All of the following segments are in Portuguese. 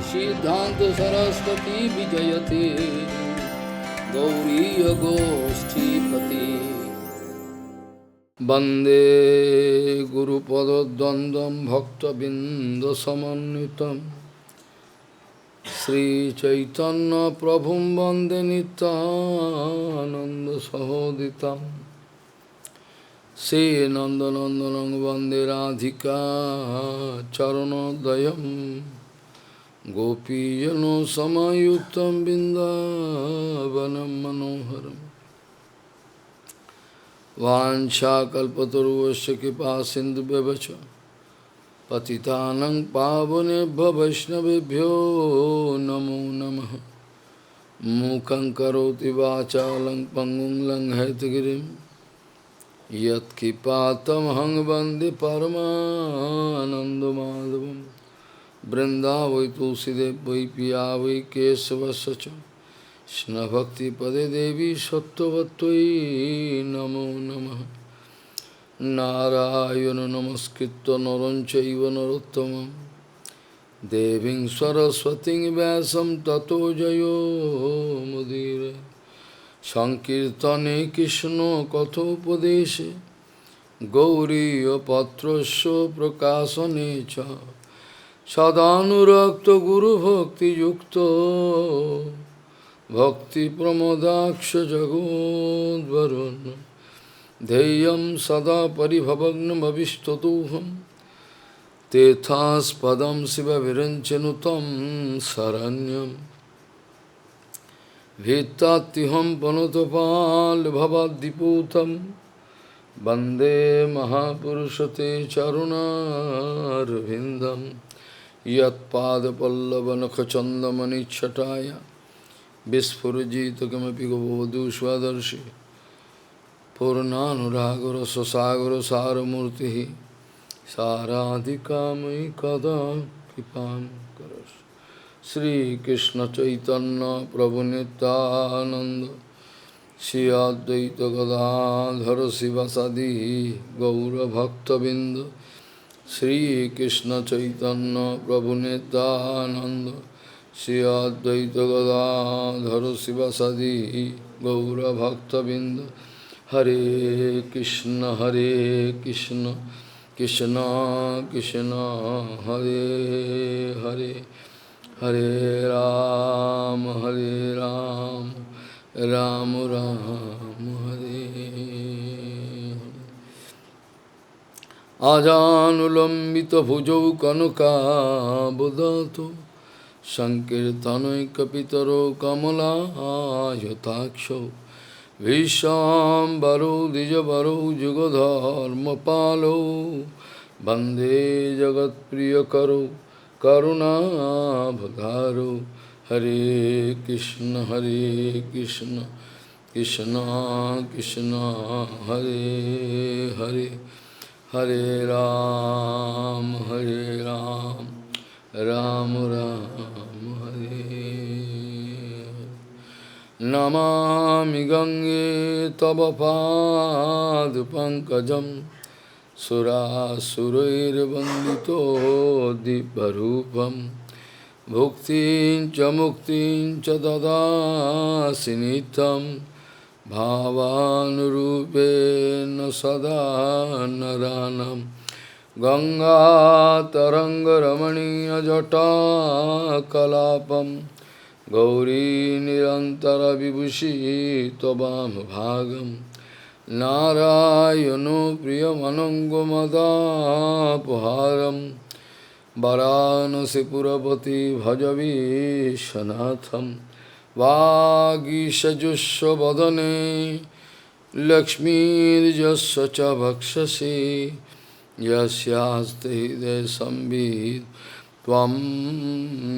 सिद्धांत सरस्वती विजयते गौरीय गोष्ठीपति वंदे गुरुपद्वंद्वं भक्तबिंदसमन्वितं श्रीचैतन्य प्रभुं वंदे नित्यानंद सहोदितं श्रीनंदनंदनं वंदे राधिका चरणोदयं गोपीजनों समायुक्तं बिंदावनं मनोहरम् वाञ्छाकल्पतरुश्च कृपा सिन्धुभ्यश्च पतितानं पावनेभ्यो वैष्णवेभ्यो नमो नमः। मूकं करोति वाचालं पङ्गुं लङ्घयितगिरिं यत्कृपातमहं वन्दे परमानन्दमाधवं। वृन्दावै तुलसीदेव वै पिया वै केशवस्य च कृष्णभक्तिपदे देवी सत्त्ववत्त्वयि नमो नमः। नारायण नमस्कृत्य नरं चैव नरोत्तमं देवीं सरस्वतीं व्यासं ततो जयो मुदीरये। संकीर्तने कृष्ण कथोपदेशे गौरीयपत्रस्य प्रकाशने च सदानुरक्त गुरुभक्तियुक्तो भक्तिप्रमोदाक्ष जगोद्वरुन् ध्येयं सदा परिभवग्नमभिष्टदोहं तेथास्पदं शिवविरञ्चनुतं शरण्यं भीत्तात्युहं पनुतपाल्भवद्दिपूतं वन्दे महापुरुषते चरुणारविन्दं यत्पादपल्लवनखचन्दमनिच्छटाय विस्फुरजित किमपि गोवधू स्वदर्शि पूर्णानुरागर स्वसागर सारमूर्ति साराधिकामयि कदा कृपां करोषि। श्रीकृष्ण चैतन्य प्रभु नित्यानंद श्री अद्वैत गदाधर शिवसदि गौरभक्तबिंद श्रीकृष्ण चैतन्य प्रभु नित्यानंद श्री अद्वैत गदाधर शिवसदि गौरभक्तबिंद। हरे कृष्ण कृष्ण कृष्ण हरे हरे हरे राम राम राम हरे। आजानुलंबित भुजौ कनकाबुदातो संकीर्तनैकपितरो कमलायताक्षौ विश्वाम्बरो द्विजवरो जुगधर्मपालो वन्दे जगत्प्रियकरो करुणाभधारो। हरे कृष्ण कृष्ण कृष्ण हरे हरे हरे राम राम राम हरे। नमामि गंगे तव पादपङ्कजं सुरासुरैर्वन्दितो दिव्यरूपं भुक्तिं च मुक्तिं च ददासि नित्यं भावानुरूपेण सदा नरानं। गंगातरङ्गरमणीयजटाकलापं गौरी निरन्तरविभूषी त्ववामभागं नारायणो प्रियमनङ्गमदापहारं वाराणसीपुरपति भजवीशनाथं। वागीशजुष्वदने लक्ष्मीर्यस्य च भक्षसि यस्यास्ते हृदयसंवित् त्वं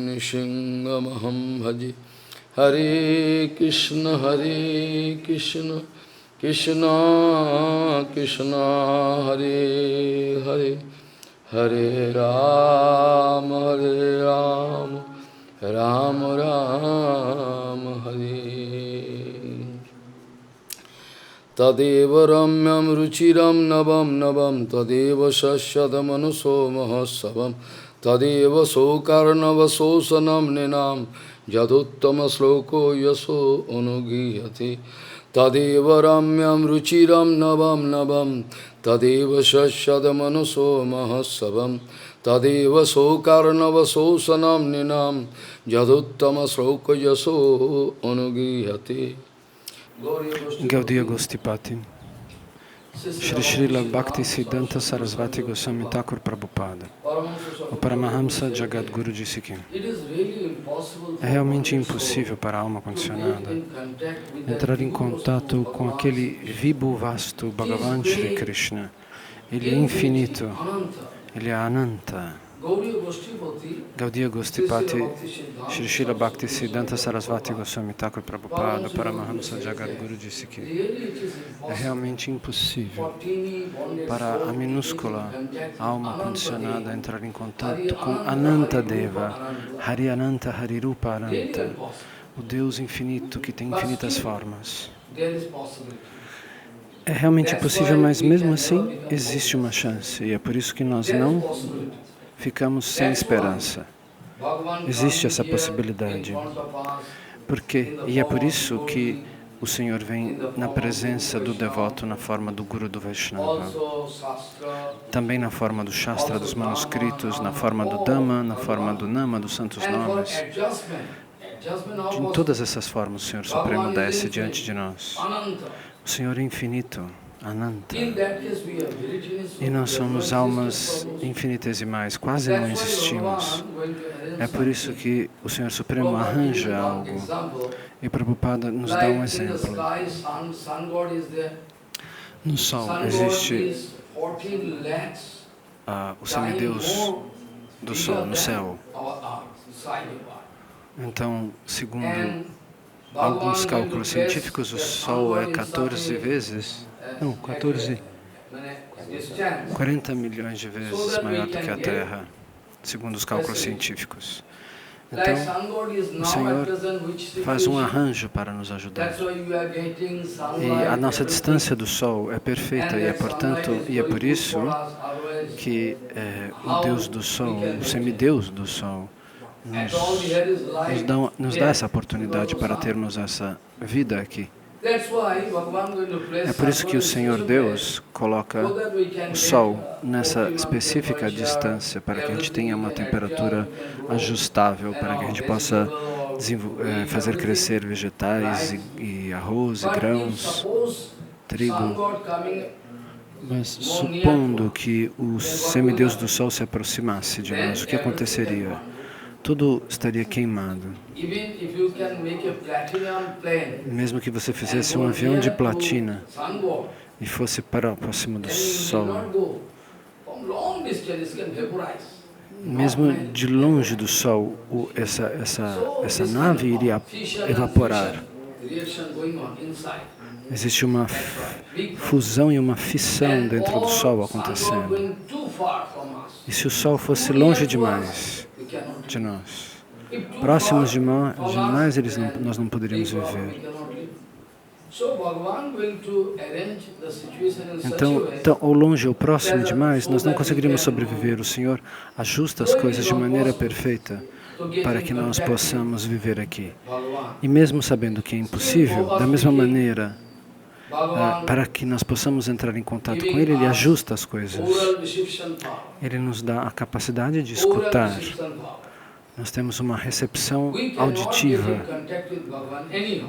नृसिंहमहं भजे। हरे कृष्ण कृष्ण कृष्ण हरे हरे हरे राम राम राम हरे। Tadeva ramyam ruchiram navam navam tadeva sasyadamanuso mahassavam tadeva sokarnava sosanam ninam jaduttama sloko yaso anugiyati tadeva ramyam ruchiram navam navam tadeva sasyadamanuso mahassavam tadeva sokarnava sosanam ninam jaduttama sloko yaso anugiyati. Gaudiya Gostipati, Shri Srila Bhaktisiddhanta Sarasvati Goswami Thakur Prabhupada. O Paramahamsa Jagadguru disse que é realmente impossível para a alma condicionada entrar em contato com aquele vibhu vasto Bhagavan Shri Krishna. Ele é infinito, ele é Ananta. Gaudiya Gostipati, Shri Srila Bhaktisiddhanta Sarasvati Goswami Thakur Prabhupada, Paramahamsa Jagadguru disse que é realmente impossível para a minúscula alma condicionada entrar em contato com Ananta Deva, Hari Ananta, Hari Rupa Ananta, o Deus infinito que tem infinitas formas. É realmente possível, mas mesmo assim existe uma chance, e é por isso que nós não ficamos sem esperança. Existe essa possibilidade. E é por isso que o Senhor vem na presença do devoto na forma do Guru do Vaishnava, também na forma do Shastra, dos manuscritos, na forma do Dhamma, na forma do Nama, dos santos nomes. Em todas essas formas o Senhor Supremo desce diante de nós. O Senhor é infinito, Ananta. E nós somos almas infinitesimais, quase não existimos. É por isso que o Senhor Supremo arranja algo. E Prabhupada nos dá um exemplo. No Sol existe o semideus do Sol, no céu. Então, segundo alguns cálculos científicos, o Sol é 40 milhões de vezes maior do que a Terra, segundo os cálculos científicos. Então, o Senhor faz um arranjo para nos ajudar. E a nossa distância do Sol é perfeita, e é por isso que o Deus do Sol, o semideus do Sol, nos dá essa oportunidade para termos essa vida aqui. É por isso que o Senhor Deus coloca o Sol nessa específica distância, para que a gente tenha uma temperatura ajustável, para que a gente possa fazer crescer vegetais e arroz e grãos, trigo. Mas supondo que o semideus do Sol se aproximasse de nós, o que aconteceria? Tudo estaria queimado. Mesmo que você fizesse um avião de platina e fosse para próximo do Sol, mesmo de longe do Sol, essa nave iria evaporar. Existe uma fusão e uma fissão dentro do Sol acontecendo. E se o Sol fosse longe demais de nós, próximos demais, nós não poderíamos viver. Então, ou longe ou próximo demais, nós não conseguiríamos sobreviver. O Senhor ajusta as coisas de maneira perfeita para que nós possamos viver aqui. E mesmo sabendo que é impossível, da mesma maneira, para que nós possamos entrar em contato com Ele, Ele ajusta as coisas. Ele nos dá a capacidade de escutar. Nós temos uma recepção auditiva.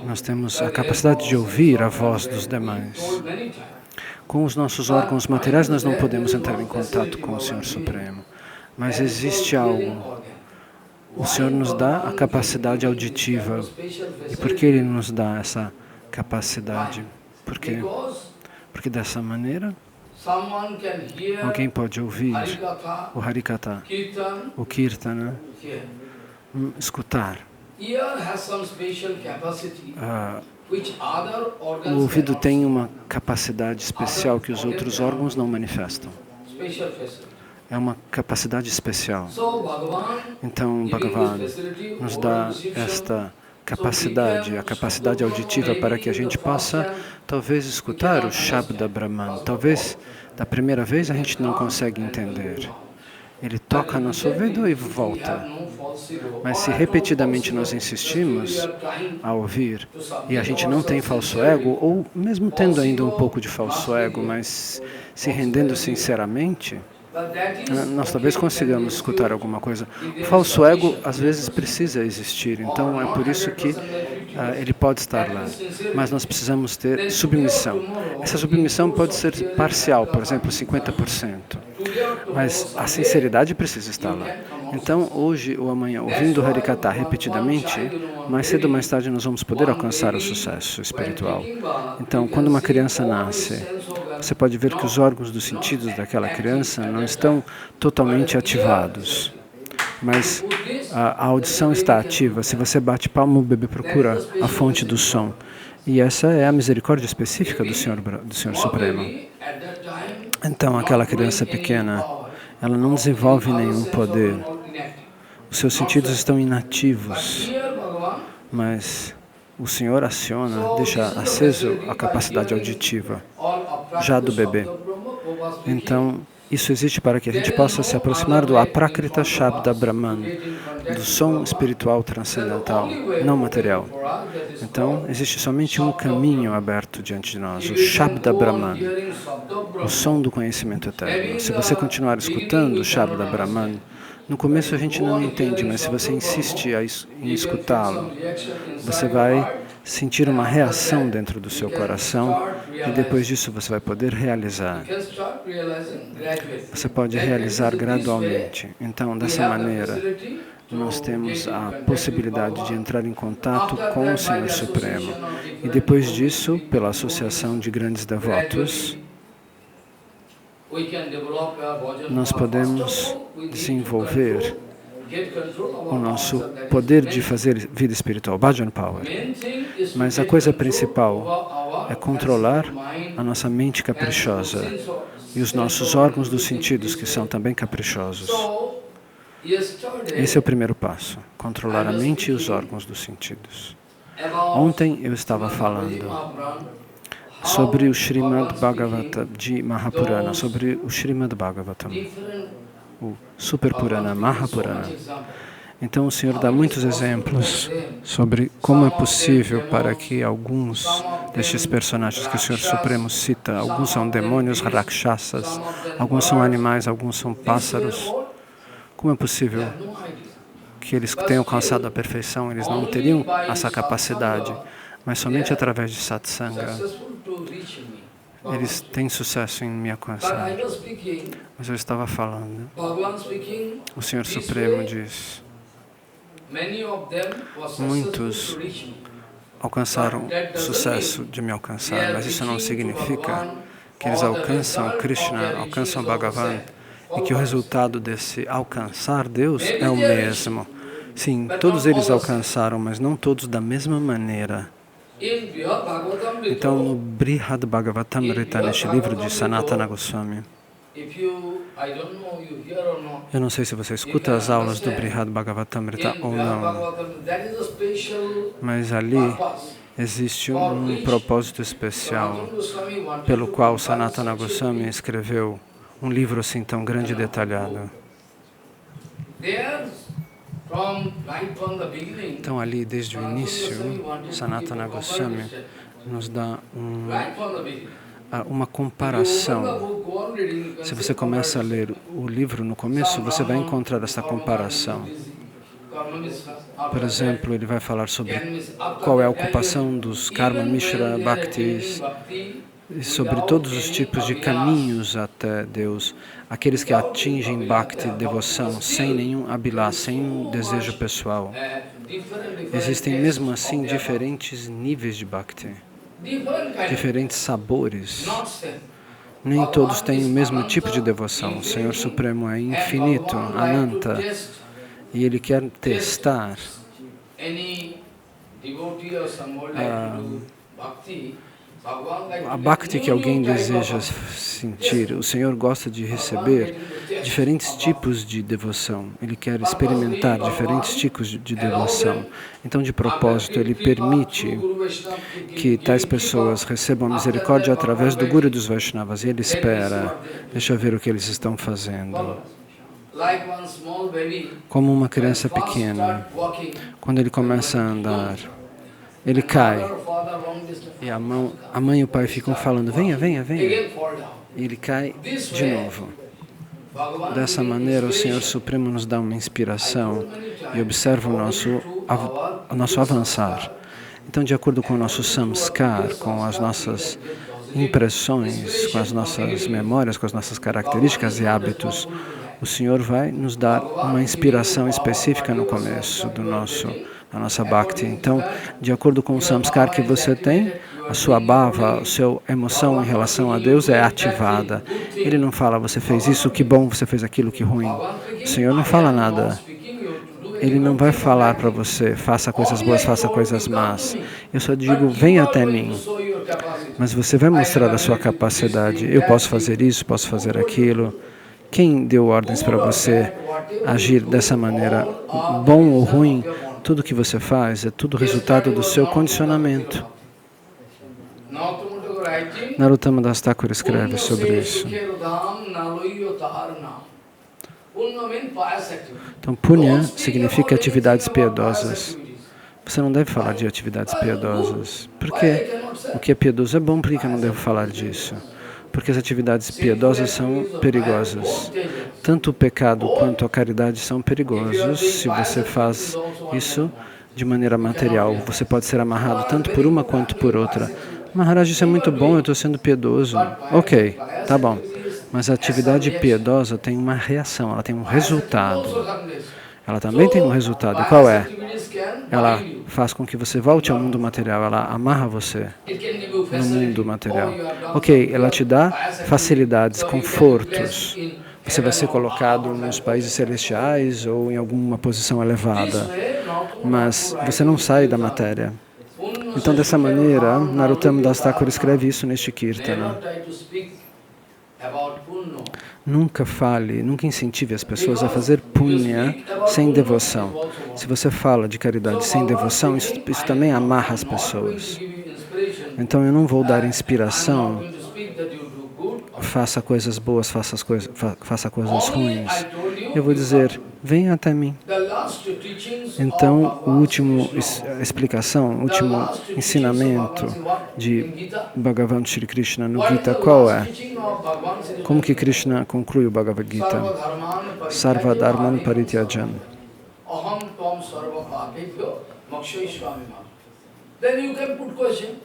Nós temos a capacidade de ouvir a voz dos demais. Com os nossos órgãos materiais, nós não podemos entrar em contato com o Senhor Supremo. Mas existe algo. O Senhor nos dá a capacidade auditiva. E por que Ele nos dá essa capacidade? Por quê? Porque dessa maneira, alguém pode ouvir o Harikatha, o Kirtana, escutar. O ouvido tem uma capacidade especial que os outros órgãos não manifestam. É uma capacidade especial. Então, Bhagavan nos dá esta capacidade, a capacidade auditiva para que a gente possa talvez escutar o Shabda Brahman. Talvez, da primeira vez, a gente não consegue entender. Ele toca nosso ouvido e volta. Mas se repetidamente nós insistimos a ouvir, e a gente não tem falso ego, ou mesmo tendo ainda um pouco de falso ego, mas se rendendo sinceramente, nós talvez consigamos escutar alguma coisa. O falso ego, às vezes, precisa existir, então é por isso que ele pode estar lá. Mas nós precisamos ter submissão. Essa submissão pode ser parcial, por exemplo, 50%. Mas a sinceridade precisa estar lá. Então, hoje ou amanhã, ouvindo o Harikata repetidamente, mais cedo ou mais tarde nós vamos poder alcançar o sucesso espiritual. Então, quando uma criança nasce, você pode ver que os órgãos dos sentidos daquela criança não estão totalmente ativados. Mas a audição está ativa. Se você bate palma, o bebê procura a fonte do som. E essa é a misericórdia específica do Senhor Supremo. Então, aquela criança pequena, ela não desenvolve nenhum poder. Os seus sentidos estão inativos, mas o Senhor aciona, deixa aceso a capacidade auditiva já do bebê. Então, isso existe para que a gente possa se aproximar do Aprakrita Shabda Brahman, do som espiritual transcendental, não material. Então, existe somente um caminho aberto diante de nós, o Shabda Brahman, o som do conhecimento eterno. Se você continuar escutando o Shabda Brahman, no começo a gente não entende, mas se você insiste em escutá-lo, você vai sentir uma reação dentro do seu coração e depois disso você vai poder realizar. Você pode realizar gradualmente. Então, dessa maneira, nós temos a possibilidade de entrar em contato com o Senhor Supremo. E depois disso, pela associação de grandes devotos, nós podemos desenvolver o nosso poder de fazer vida espiritual, Bhajan Power. Mas a coisa principal é controlar a nossa mente caprichosa e os nossos órgãos dos sentidos, que são também caprichosos. Esse é o primeiro passo, controlar a mente e os órgãos dos sentidos. Ontem eu estava falando sobre o Srimad Bhagavatam de Mahapurana, sobre o Srimad Bhagavatam, o Super Purana, Mahapurana. Então o Senhor dá muitos exemplos sobre como é possível para que alguns destes personagens que o Senhor Supremo cita, alguns são demônios, rakshasas, alguns são animais, alguns são pássaros. Como é possível que eles tenham alcançado a perfeição? Eles não teriam essa capacidade, mas somente através de satsanga eles têm sucesso em me alcançar. Mas eu estava falando, o Senhor Supremo diz, muitos alcançaram sucesso de me alcançar, mas isso não significa que eles alcançam Krishna, alcançam Bhagavan, e que o resultado desse alcançar Deus é o mesmo. Sim, todos eles alcançaram, mas não todos da mesma maneira. Então, no Brihad Bhagavatamrita, neste livro de Sanatana Goswami, eu não sei se você escuta as aulas do Brihad Bhagavatamrita ou não, mas ali existe um propósito especial pelo qual Sanatana Goswami escreveu um livro assim tão grande e detalhado. Então ali, desde o início, Sanatana Goswami nos dá uma comparação. Se você começa a ler o livro no começo, você vai encontrar essa comparação. Por exemplo, ele vai falar sobre qual é a ocupação dos Karma Mishra Bhaktis, e sobre todos os tipos de caminhos até Deus, aqueles que atingem Bhakti, devoção, sem nenhum abhilá, sem um desejo pessoal. Existem mesmo assim diferentes níveis de Bhakti, diferentes sabores. Nem todos têm o mesmo tipo de devoção. O Senhor Supremo é infinito, Ananta, e Ele quer testar a bhakti que alguém deseja sentir. O Senhor gosta de receber diferentes tipos de devoção. Ele quer experimentar diferentes tipos de devoção. Então, de propósito, Ele permite que tais pessoas recebam misericórdia através do Guru e dos Vaishnavas. E Ele espera, deixa eu ver o que eles estão fazendo. Como uma criança pequena, quando ele começa a andar, ele cai. E a mãe e o pai ficam falando, venha, venha, venha. E ele cai de novo. Dessa maneira, o Senhor Supremo nos dá uma inspiração e observa o nosso avançar. Então, de acordo com o nosso samskar, com as nossas impressões, com as nossas memórias, com as nossas características e hábitos, o Senhor vai nos dar uma inspiração específica no começo da nossa bhakti. Então, de acordo com o samskar que você tem, a sua bhava, a sua emoção em relação a Deus é ativada. Ele não fala, você fez isso, que bom, você fez aquilo, que ruim. O Senhor não fala nada. Ele não vai falar para você, faça coisas boas, faça coisas más. Eu só digo, venha até mim. Mas você vai mostrar a sua capacidade. Eu posso fazer isso, posso fazer aquilo. Quem deu ordens para você agir dessa maneira? Bom ou ruim, tudo que você faz é tudo resultado do seu condicionamento. Narottama Das Thakur escreve sobre isso. Então, punya significa atividades piedosas. Você não deve falar de atividades piedosas. Por quê? O que é piedoso é bom, por que eu não devo falar disso? Porque as atividades piedosas são perigosas. Tanto o pecado quanto a caridade são perigosos se você faz isso de maneira material. Você pode ser amarrado tanto por uma quanto por outra. Maharaj, isso é muito bom, eu estou sendo piedoso. Ok, tá bom. Mas a atividade piedosa tem uma reação, ela tem um resultado. Ela também tem um resultado. E qual é? Ela faz com que você volte ao mundo material, ela amarra você no mundo material. Ok, ela te dá facilidades, confortos. Você vai ser colocado nos países celestiais ou em alguma posição elevada. Mas você não sai da matéria. Então, dessa maneira, Narottama Das Thakur escreve isso neste Kirtana. Nunca fale, nunca incentive as pessoas a fazer punya sem devoção. Se você fala de caridade sem devoção, isso também amarra as pessoas. Então eu não vou dar inspiração, faça coisas boas, faça coisas ruins. Eu vou dizer, venha até mim. Então, a última explicação, o último ensinamento de Bhagavan Shri Krishna no Gita, qual é? Como que Krishna conclui o Bhagavad Gita? Sarva dharman parityajan.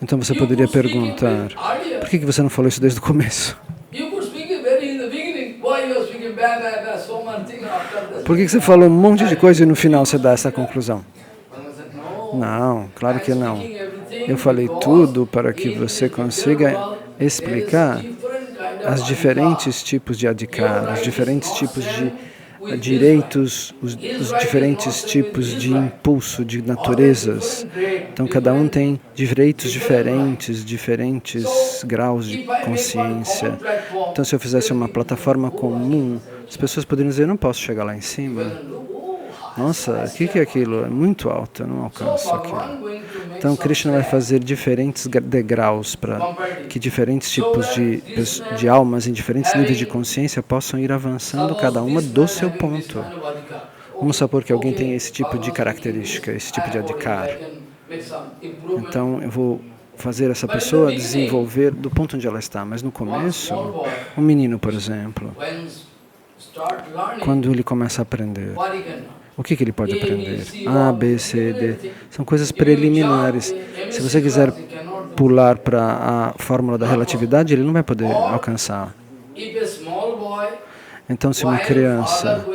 Então você poderia perguntar, por que você não falou isso desde o começo? Por que você falou um monte de coisa e no final você dá essa conclusão? Não, claro que não. Eu falei tudo para que você consiga explicar os diferentes tipos de adhikar, os diferentes tipos de direitos, os diferentes tipos de impulso, de naturezas. Então, cada um tem direitos diferentes, diferentes graus de consciência. Então, se eu fizesse uma plataforma comum, as pessoas poderiam dizer, eu não posso chegar lá em cima. Nossa, o que é aquilo? É muito alto, eu não alcanço aquilo. Então, Krishna vai fazer diferentes degraus para que diferentes tipos de almas em diferentes níveis de consciência possam ir avançando, cada uma do seu ponto. Vamos supor que alguém tem esse tipo de característica, esse tipo de adhikar. Então, eu vou fazer essa pessoa desenvolver do ponto onde ela está. Mas no começo, um menino, por exemplo, quando ele começa a aprender, o que ele pode aprender? A, B, C, D. São coisas preliminares. Se você quiser pular para a fórmula da relatividade, ele não vai poder alcançar. Então, se uma criança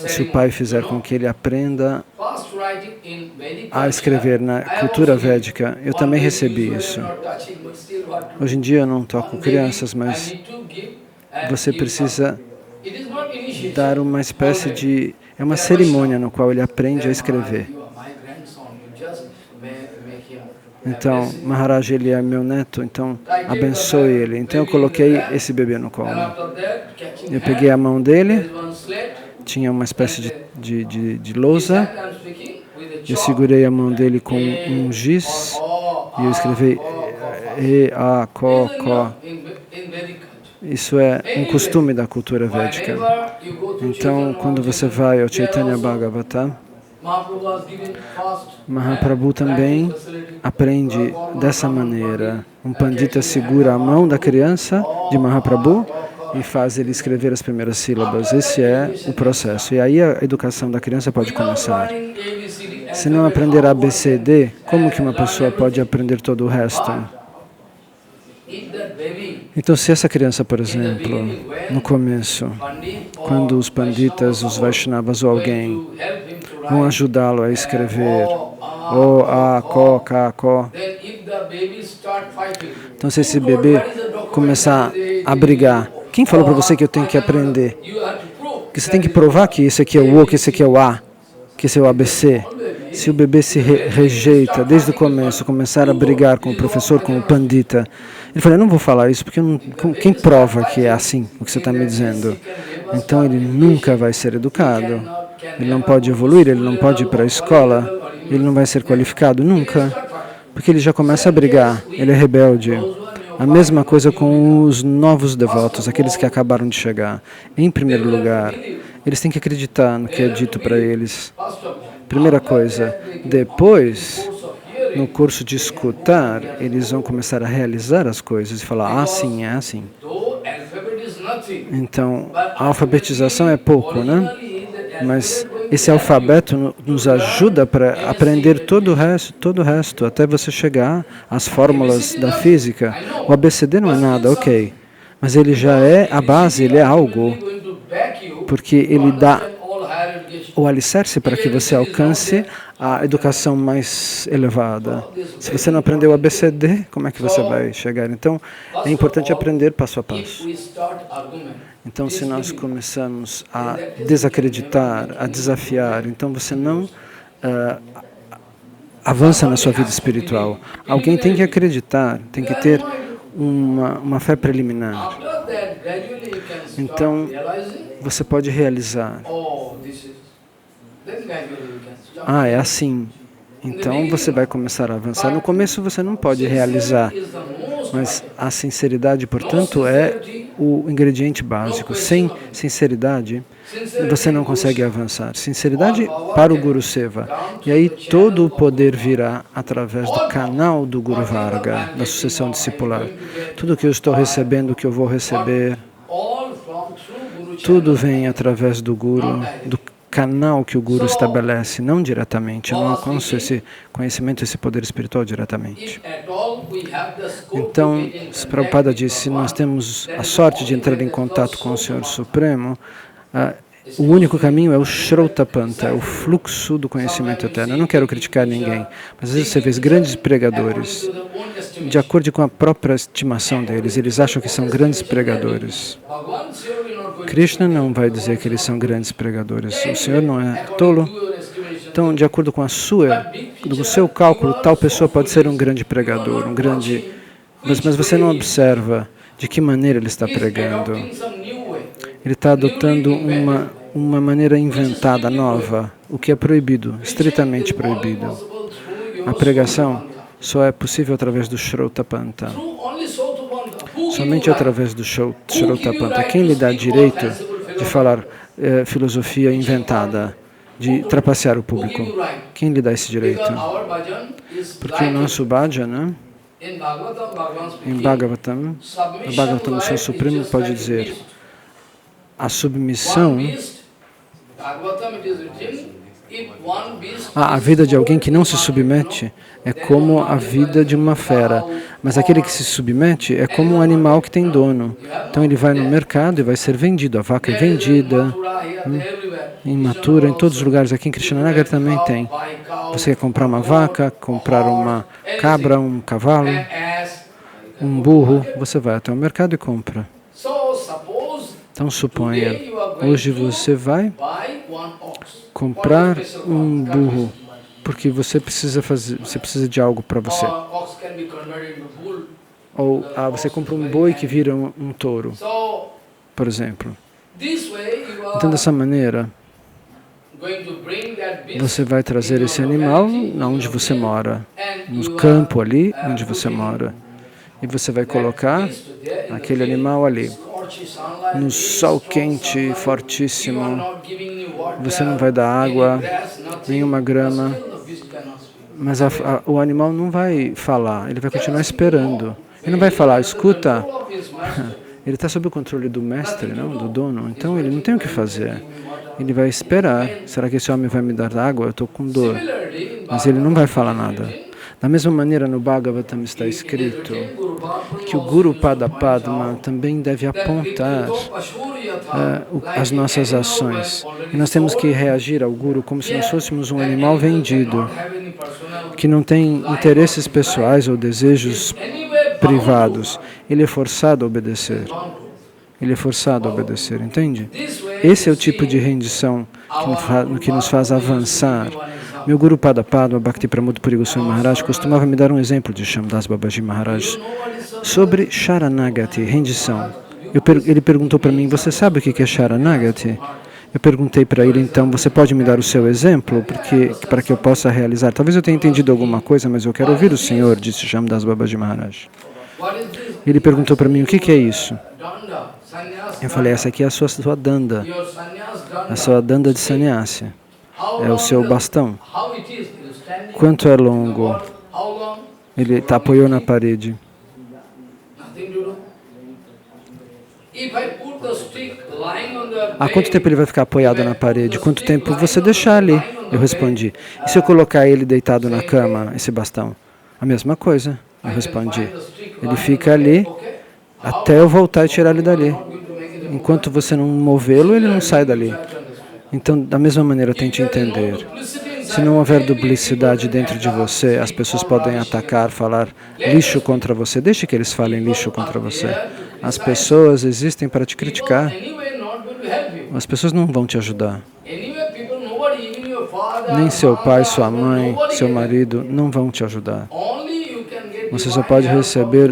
se o pai fizer com que ele aprenda a escrever na cultura védica, eu também recebi isso. Hoje em dia eu não toco crianças, mas você precisa dar uma espécie de... É uma cerimônia no qual ele aprende a escrever. Então, Maharaj, ele é meu neto, então abençoe ele. Então eu coloquei esse bebê no colo. Eu peguei a mão dele, tinha uma espécie de lousa, eu segurei a mão dele com um giz e eu escrevi E-A-Ko. Isso é um costume da cultura védica. Então, quando você vai ao Chaitanya Bhagavata, Mahaprabhu também aprende dessa maneira. Um pandita segura a mão da criança de Mahaprabhu e faz ele escrever as primeiras sílabas. Esse é o processo. E aí a educação da criança pode começar. Se não aprender ABCD, como que uma pessoa pode aprender todo o resto? Então, se essa criança, por exemplo, no começo, quando os panditas, os Vaishnavas ou alguém vão ajudá-lo a escrever O, A, Ko, Ka, Ko. Então, se esse bebê começar a brigar, quem falou para você que eu tenho que aprender? Que você tem que provar que esse aqui é o O, que esse aqui é o A, que esse é o ABC. Se o bebê se rejeita desde o começo, começar a brigar com o professor, com o pandita, ele fala, eu não vou falar isso, porque quem prova que é assim, o que você está me dizendo? Então ele nunca vai ser educado, ele não pode evoluir, ele não pode ir para a escola, ele não vai ser qualificado, nunca, porque ele já começa a brigar, ele é rebelde. A mesma coisa com os novos devotos, aqueles que acabaram de chegar. Em primeiro lugar, eles têm que acreditar no que é dito para eles. Primeira coisa. Depois, no curso de escutar, eles vão começar a realizar as coisas e falar, sim, é assim. Então, a alfabetização é pouco, né? Mas esse alfabeto nos ajuda para aprender todo o resto, até você chegar às fórmulas da física. O ABCD não é nada, ok. Mas ele já é a base, ele é algo, porque ele dá o alicerce para que você alcance a educação mais elevada. Se você não aprendeu o ABCD, como é que você vai chegar? Então, é importante aprender passo a passo. Então, se nós começamos a desacreditar, a desafiar, então você não avança na sua vida espiritual. Alguém tem que acreditar, tem que ter uma fé preliminar. Então, você pode realizar. É assim. Então, você vai começar a avançar. No começo, você não pode realizar. Mas a sinceridade, portanto, é o ingrediente básico. Sem sinceridade, você não consegue avançar. Sinceridade para o Guru Seva. E aí todo o poder virá através do canal do Guru Varga, da sucessão discipular. Tudo que eu estou recebendo, que eu vou receber, tudo vem através do Guru, do canal que o Guru estabelece, não diretamente. Eu não alcanço esse conhecimento, esse poder espiritual diretamente. Então, Prabhupada disse, se nós temos a sorte de entrar em contato com o Senhor Supremo, o único caminho é o Shrautapanta, o fluxo do conhecimento eterno. Eu não quero criticar ninguém, mas às vezes você vê grandes pregadores, de acordo com a própria estimação deles, eles acham que são grandes pregadores. Krishna não vai dizer que eles são grandes pregadores. O Senhor não é tolo. Então, de acordo com do seu cálculo, tal pessoa pode ser um grande pregador, mas você não observa de que maneira ele está pregando. Ele está adotando uma maneira inventada, nova, o que é proibido, estritamente proibido. A pregação só é possível através do Shrautapanta. Somente através do Shrautapanta. Quem lhe dá direito de falar filosofia inventada, de trapacear o público? Quem lhe dá esse direito? Porque o nosso bhajana, em Bhagavatam, o Bhagavatam, o Senhor Supremo pode dizer, a submissão, a vida de alguém que não se submete é como a vida de uma fera, mas aquele que se submete é como um animal que tem dono. Então ele vai no mercado e vai ser vendido, a vaca é vendida, em Mathura, em todos os lugares, aqui em Krishnanagar também tem. Você quer comprar uma vaca, comprar uma cabra, um cavalo, um burro, você vai até o mercado e compra. Então suponha, hoje você vai comprar um burro porque você precisa de algo para você. Ou você compra um boi que vira um touro, por exemplo. Então, dessa maneira, você vai trazer esse animal onde você mora, no campo ali onde você mora. E você vai colocar aquele animal ali, no sol quente, fortíssimo. Você não vai dar água, nenhuma grama, mas o animal não vai falar, ele vai continuar esperando. Ele não vai falar, escuta, ele está sob o controle do mestre, não, do dono, então ele não tem o que fazer. Ele vai esperar, será que esse homem vai me dar água? Eu estou com dor. Mas ele não vai falar nada. Da mesma maneira, no Bhagavatam está escrito que o Guru Pada Padma também deve apontar as nossas ações. E nós temos que reagir ao Guru como se nós fôssemos um animal vendido, que não tem interesses pessoais ou desejos privados. Ele é forçado a obedecer. Ele é forçado a obedecer, entende? Esse é o tipo de rendição que nos faz avançar. Meu Guru Pada Padma, Bhakti Pramod Puri Goswami Maharaj, costumava me dar um exemplo de Shyamdas Babaji Maharaj sobre Sharanagati, rendição. Ele perguntou para mim, você sabe o que é Sharanagati? Eu perguntei para ele, então, você pode me dar o seu exemplo para que eu possa realizar? Talvez eu tenha entendido alguma coisa, mas eu quero ouvir o Senhor, disse Shyamdas Babaji Maharaj. Ele perguntou para mim, o que é isso? Eu falei, essa aqui é a sua danda, a sua danda de sannyasi. É o seu bastão. Quanto é longo? Ele apoiou na parede. Há quanto tempo ele vai ficar apoiado na parede? Quanto tempo você deixar ali? Eu respondi. E se eu colocar ele deitado na cama, esse bastão? A mesma coisa. Eu respondi. Ele fica ali até eu voltar e tirar ele dali. Enquanto você não movê-lo, ele não sai dali. Então, da mesma maneira, tente entender. Se não houver duplicidade dentro de você, as pessoas podem atacar, falar lixo contra você. Deixe que eles falem lixo contra você. As pessoas existem para te criticar. As pessoas não vão te ajudar. Nem seu pai, sua mãe, seu marido não vão te ajudar. Você só pode receber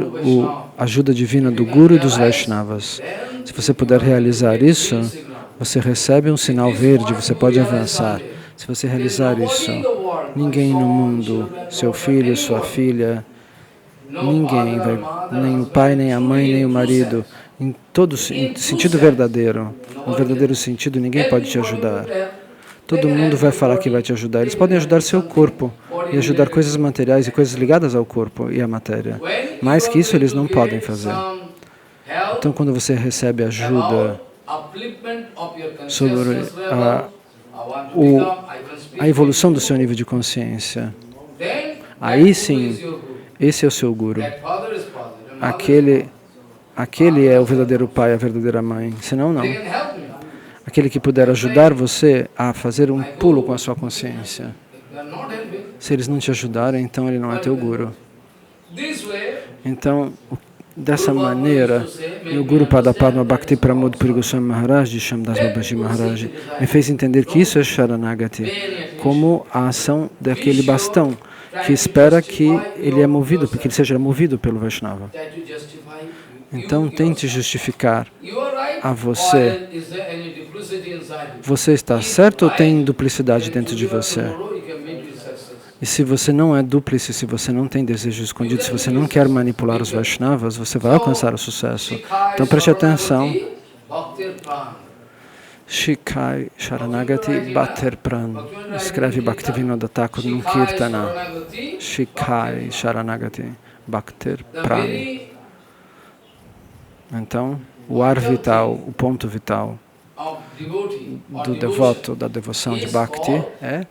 a ajuda divina do Guru e dos Vaishnavas. Se você puder realizar isso, você recebe um sinal verde, você pode avançar. Se você realizar isso, ninguém no mundo, seu filho, sua filha, ninguém, nem o pai, nem a mãe, nem o marido, em sentido verdadeiro, no verdadeiro sentido, ninguém pode te ajudar. Todo mundo vai falar que vai te ajudar. Eles podem ajudar seu corpo e ajudar coisas materiais e coisas ligadas ao corpo e à matéria. Mais que isso, eles não podem fazer. Então, quando você recebe ajuda sobre a evolução do seu nível de consciência, aí sim, esse é o seu Guru. Aquele é o verdadeiro pai, a verdadeira mãe. Senão, não. Aquele que puder ajudar você a fazer um pulo com a sua consciência. Se eles não te ajudarem, então ele não é teu Guru. Então, dessa maneira, o Guru Pada Padma Bhakti Pramod Puri Goswami Maharaj, de Shyamdas Babaji Maharaj, me fez entender que isso é Sharanagati, como a ação daquele bastão, que espera que ele é movido, porque ele seja movido pelo Vaishnava. Então, tente justificar a você. Você está certo ou tem duplicidade dentro de você? E se você não é dúplice, se você não tem desejo escondido, se você não quer manipular os Vaishnavas, você vai alcançar o sucesso. Então preste atenção. Shikai Sharanagati Bhatter Pran. Escreve Bhaktivinoda Thakur num Kirtana. Shikai Sharanagati Bhatter Pran. Então, o ar vital, o ponto vital do devoto, da devoção de Bhakti é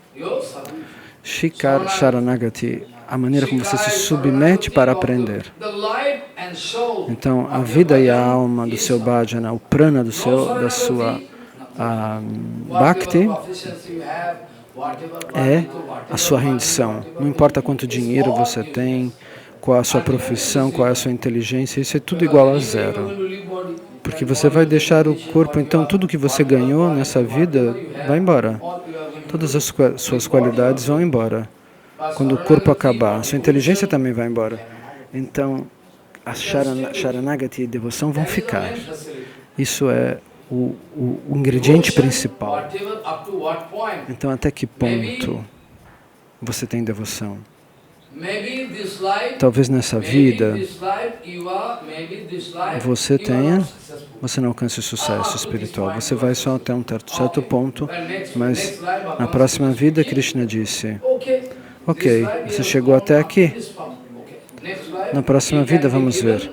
Shikar Sharanagati, a maneira como você se submete para aprender. Então, a vida e a alma do seu bhajana, o prana da sua Bhakti, é a sua rendição. Não importa quanto dinheiro você tem, qual a sua profissão, qual é a sua inteligência, isso é tudo igual a zero. Porque você vai deixar o corpo, então tudo que você ganhou nessa vida vai embora. todas as suas qualidades vão embora. Quando o corpo acabar, a sua inteligência também vai embora. Então, a Sharanagati e a devoção vão ficar. Isso é o ingrediente principal. Então, até que ponto você tem devoção? Talvez nessa vida você não alcance o sucesso espiritual. Você vai só até um certo ponto, mas na próxima vida, Krishna disse, ok, você chegou até aqui. Na próxima vida, vamos ver.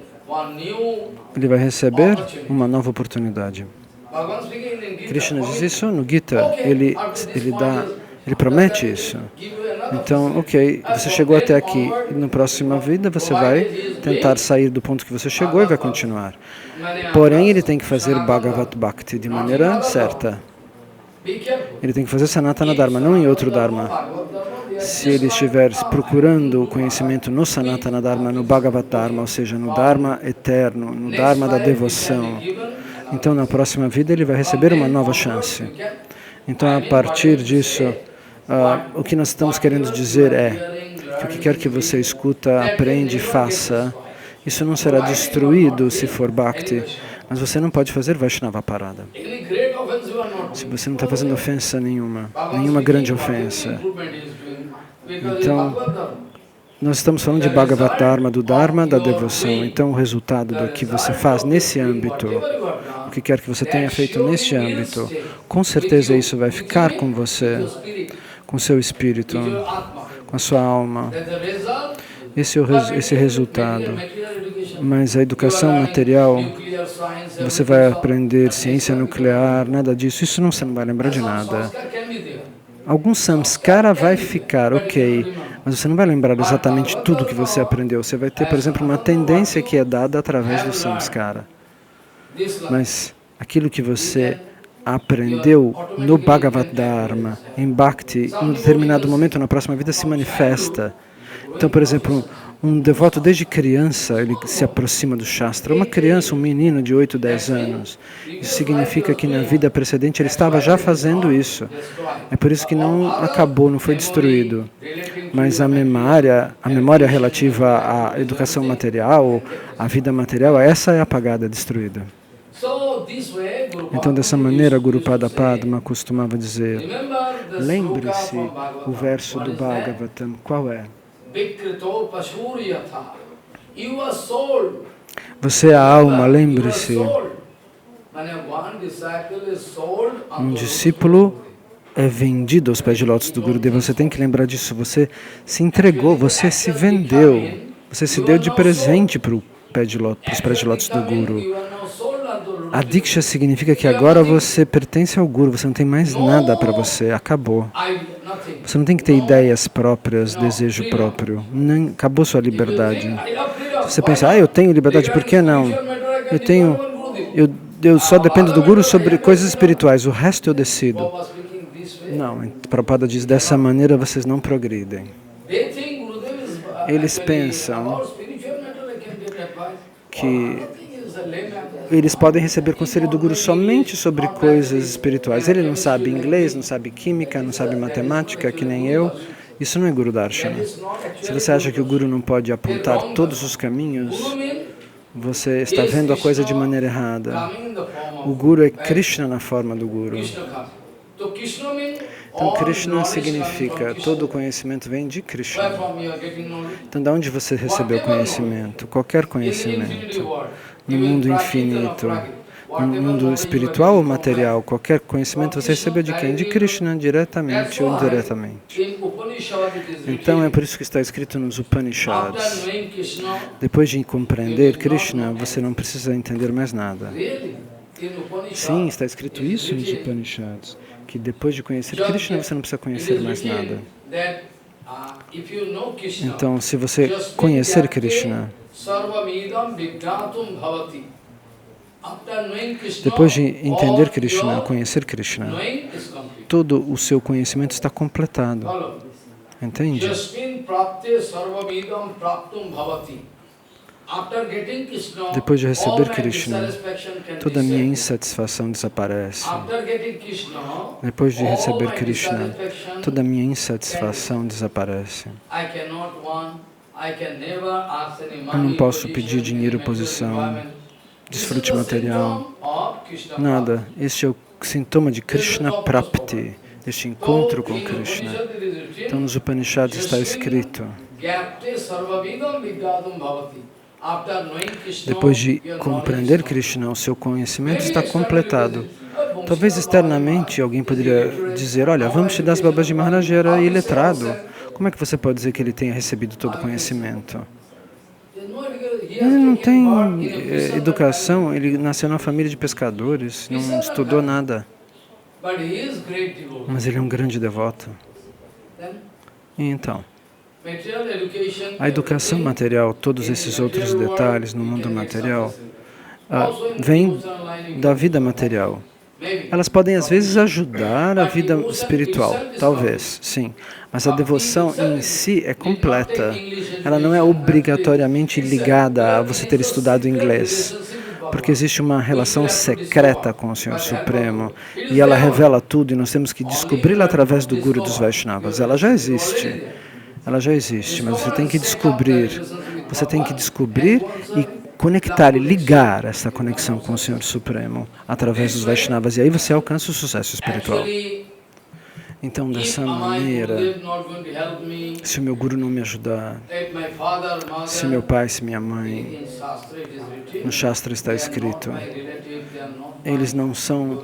Ele vai receber uma nova oportunidade. Krishna diz isso no Gita. Ele promete isso. Então, ok, você chegou até aqui. E na próxima vida, você vai tentar sair do ponto que você chegou e vai continuar. Porém, ele tem que fazer Bhagavat Bhakti de maneira certa. Ele tem que fazer Sanatana Dharma, não em outro Dharma. Se ele estiver procurando o conhecimento no Sanatana Dharma, no Bhagavat Dharma, ou seja, no Dharma eterno, no Dharma da devoção, então na próxima vida ele vai receber uma nova chance. Então, a partir disso, o que nós estamos querendo dizer é que o que quer que você escuta, aprende, faça, isso não será destruído se for Bhakti, mas você não pode fazer Vaishnava Parada. Se você não está fazendo ofensa nenhuma grande ofensa. Então, nós estamos falando de Bhagavat Dharma, do Dharma da devoção. Então, o resultado do que você faz nesse âmbito, o que quer que você tenha feito nesse âmbito, com certeza isso vai ficar com você, com seu espírito, com a sua alma. Esse resultado. Mas a educação material, você vai aprender ciência nuclear, nada disso, isso você não vai lembrar de nada. Algum samskara vai ficar, ok, mas você não vai lembrar exatamente tudo que você aprendeu. Você vai ter, por exemplo, uma tendência que é dada através do samskara. Mas aquilo que você aprendeu no Bhagavat Dharma, em Bhakti, em um determinado momento na próxima vida se manifesta. Então, por exemplo, um devoto desde criança, ele se aproxima do Shastra. Uma criança, um menino de 8, 10 anos. Isso significa que na vida precedente ele estava já fazendo isso. É por isso que não acabou, não foi destruído. Mas a memória relativa à educação material, à vida material, essa é apagada, destruída. Então, dessa maneira, Guru Pada Padma costumava dizer, lembre-se o verso do Bhagavatam, qual é? Você é a alma, lembre-se. Um discípulo é vendido aos pés de lótus do Gurudeva. Você tem que lembrar disso. Você se entregou, você se vendeu. Você se deu de presente para os pés de lótus do Guru. A Diksha significa que agora você pertence ao Guru, você não tem mais nada para você, acabou. Você não tem que ter ideias próprias, desejo próprio, acabou sua liberdade. Se você pensa, eu tenho liberdade, por que não? Eu só dependo do Guru sobre coisas espirituais, o resto eu decido. Não, Prabhupada diz, dessa maneira vocês não progridem. Eles pensam que eles podem receber conselho do Guru somente sobre coisas espirituais. Ele não sabe inglês, não sabe química, não sabe matemática, que nem eu. Isso não é Guru Darshana. Se você acha que o Guru não pode apontar todos os caminhos, você está vendo a coisa de maneira errada. O Guru é Krishna na forma do Guru. Então, Krishna significa, todo o conhecimento vem de Krishna. Então, de onde você recebeu conhecimento? Qualquer conhecimento. No mundo infinito, no mundo espiritual ou material, qualquer conhecimento você recebeu de quem? De Krishna, diretamente ou indiretamente. Então, é por isso que está escrito nos Upanishads. Depois de compreender Krishna, você não precisa entender mais nada. Sim, está escrito isso nos Upanishads, que depois de conhecer Krishna, você não precisa conhecer mais nada. Então, se você conhecer Krishna, depois de entender Krishna, conhecer Krishna, todo o seu conhecimento está completado. Entende? Depois de receber Krishna, toda a minha insatisfação desaparece. Depois de receber Krishna, toda a minha insatisfação desaparece. Eu não posso pedir dinheiro, posição, desfrute material, nada. Este é o sintoma de Krishna Prapti, este encontro com Krishna. Então, nos Upanishads está escrito: depois de compreender Krishna, o seu conhecimento está completado. Talvez externamente alguém poderia dizer: olha, Vamsidas Babaji Maharaj era iletrado. Como é que você pode dizer que ele tenha recebido todo o conhecimento? Ele não tem educação, ele nasceu numa família de pescadores, não estudou nada. Mas ele é um grande devoto. Então, a educação material, todos esses outros detalhes no mundo material, vêm da vida material. Elas podem, às vezes, ajudar a vida espiritual, talvez, sim. Mas a devoção em si é completa. Ela não é obrigatoriamente ligada a você ter estudado inglês, porque existe uma relação secreta com o Senhor Supremo, e ela revela tudo, e nós temos que descobri-la através do Guru dos Vaishnavas. Ela já existe, mas você tem que descobrir e conectar e ligar essa conexão com o Senhor Supremo através dos Vaishnavas, e aí você alcança o sucesso espiritual. Então, dessa maneira, se o meu Guru não me ajudar, se meu pai, se minha mãe, no Shastra está escrito, eles não são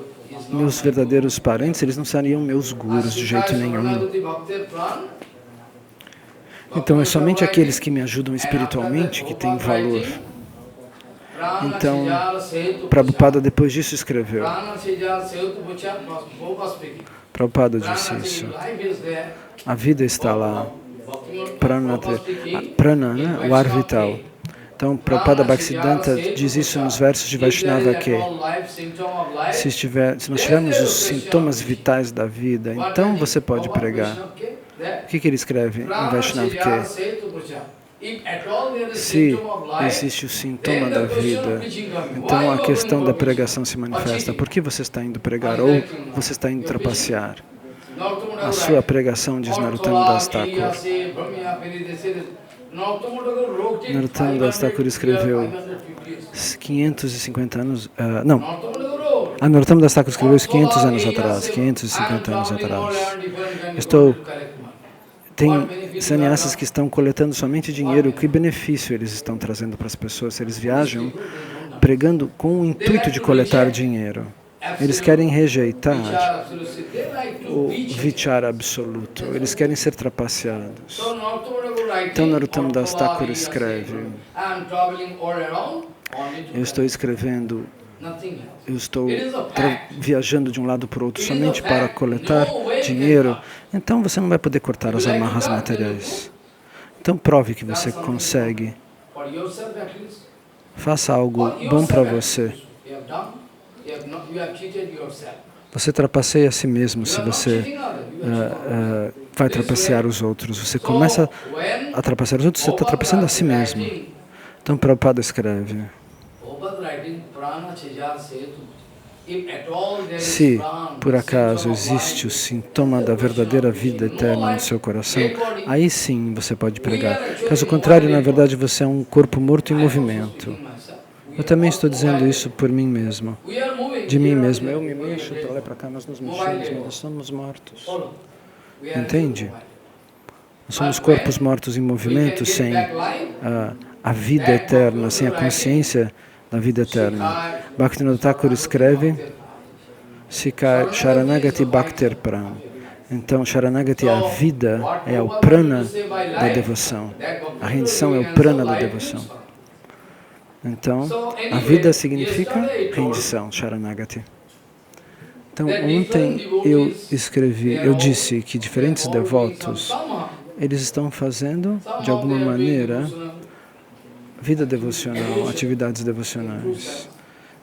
meus verdadeiros parentes, eles não seriam meus gurus de jeito nenhum. Então, é somente aqueles que me ajudam espiritualmente que têm valor. Então, Prabhupada depois disso escreveu. Prabhupada disse isso. A vida está lá. Prana, né? O ar vital. Então, Prabhupada Bhaktisiddhanta diz isso nos versos de Vaishnava que se nós tivermos os sintomas vitais da vida, então você pode pregar. O que ele escreve em Vaishnava? Se existe o sintoma da vida, então a questão da pregação se manifesta. Por que você está indo pregar ou você está indo trapacear? A sua pregação, diz Narottama Das Thakur. Narottama Das Thakur escreveu 550 anos... Narottama Das Thakur escreveu isso 500 anos atrás, 550 anos atrás. Tem sannyasis que estão coletando somente dinheiro. Que benefício eles estão trazendo para as pessoas? Eles viajam pregando com o intuito de coletar dinheiro. Eles querem rejeitar o vichara absoluto. Eles querem ser trapaceados. Então, Narottama Das Thakur escreve: eu estou escrevendo, eu estou viajando de um lado para o outro somente para coletar dinheiro. Então você não vai poder cortar as amarras materiais. Então prove que você consegue. Faça algo bom para você. Você trapaceia a si mesmo se você vai trapacear os outros. Você começa a trapacear os outros, você está trapaceando a si mesmo. Então Prabhupada escreve: se, por acaso, existe o sintoma da verdadeira vida eterna no seu coração, aí sim você pode pregar. Caso contrário, na verdade, você é um corpo morto em movimento. Eu também estou dizendo isso por mim mesmo. De mim mesmo. Eu me mexo para lá e para cá, nós nos mexemos, mas nós somos mortos. Entende? Nós somos corpos mortos em movimento sem a vida eterna, sem a consciência da vida eterna. Bhaktivinoda Thakur escreve: Sharanagati Bhaktir Pran. Então, Sharanagati é a vida, é o prana da devoção. A rendição é o prana da devoção. Então, a vida significa rendição, Sharanagati. Então, ontem eu disse que diferentes devotos, eles estão fazendo, de alguma maneira, vida devocional, atividades devocionais,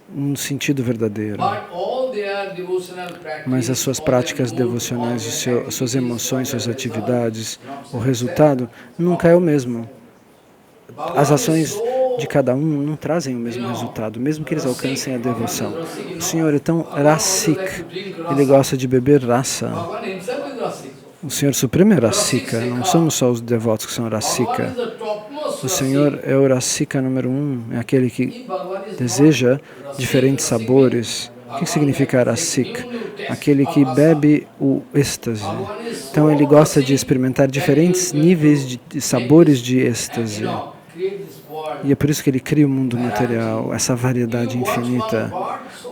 num sentido verdadeiro. Mas as suas práticas devocionais, as suas emoções, suas atividades, o resultado nunca é o mesmo. As ações de cada um não trazem o mesmo resultado, mesmo que eles alcancem a devoção. O Senhor é tão rasik, Ele gosta de beber rasa. O Senhor Supremo é rasika, não somos só os devotos que são rasika. O Senhor é o rasika número 1, é aquele que deseja diferentes sabores. O que significa rasik? Aquele que bebe o êxtase. Então ele gosta de experimentar diferentes níveis de sabores de êxtase. E é por isso que ele cria o mundo material, essa variedade infinita.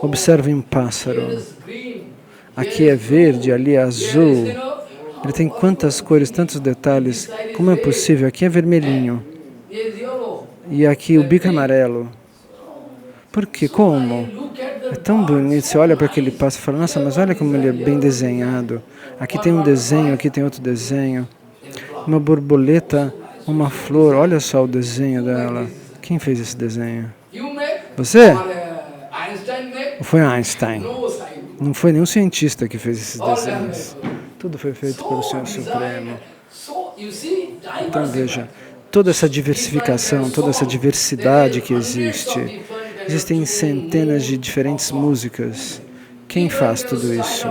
Observe um pássaro. Aqui é verde, ali é azul. Ele tem quantas cores, tantos detalhes. Como é possível? Aqui é vermelhinho. E aqui o bico é amarelo. Por quê? Como? É tão bonito. Você olha para aquele pássaro e fala, nossa, mas olha como ele é bem desenhado. Aqui tem um desenho, aqui tem outro desenho. Uma borboleta, uma flor. Olha só o desenho dela. Quem fez esse desenho? Você? Ou foi Einstein? Não foi nenhum cientista que fez esses desenhos. Tudo foi feito pelo Senhor Supremo. Então veja, toda essa diversificação, toda essa diversidade que existe. Existem centenas de diferentes músicas. Quem faz tudo isso?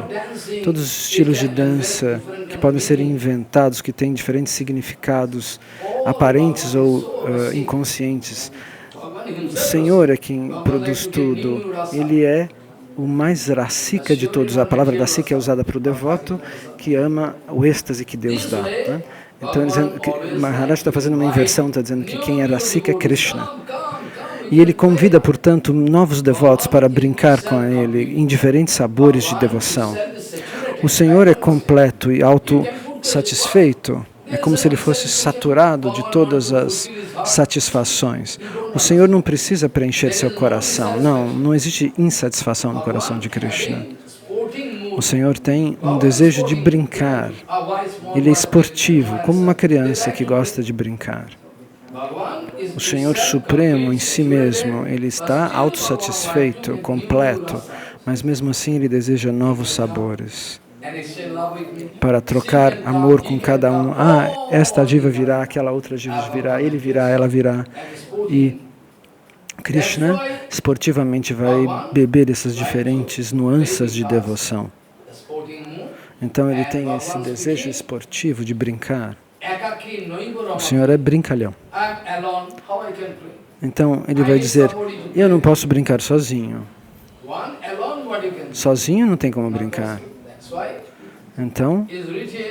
Todos os estilos de dança que podem ser inventados, que têm diferentes significados, aparentes ou inconscientes. O Senhor é quem produz tudo. Ele é o mais rasika de todos. A palavra rasika é usada para o devoto que ama o êxtase que Deus dá. Né? Então, Maharaj está fazendo uma inversão, está dizendo que quem é rasika é Krishna. E ele convida, portanto, novos devotos para brincar com ele em diferentes sabores de devoção. O Senhor é completo e autossatisfeito. É como se ele fosse saturado de todas as satisfações. O Senhor não precisa preencher seu coração. Não existe insatisfação no coração de Krishna. O Senhor tem um desejo de brincar. Ele é esportivo, como uma criança que gosta de brincar. O Senhor Supremo em si mesmo, Ele está autossatisfeito, completo, mas mesmo assim Ele deseja novos sabores. Para trocar amor com cada um. Esta diva virá, aquela outra diva virá, ele virá, ela virá. E Krishna esportivamente vai beber essas diferentes nuances de devoção. Então ele tem esse desejo esportivo de brincar. O Senhor é brincalhão. Então ele vai dizer, eu não posso brincar sozinho. Sozinho não tem como brincar. Então,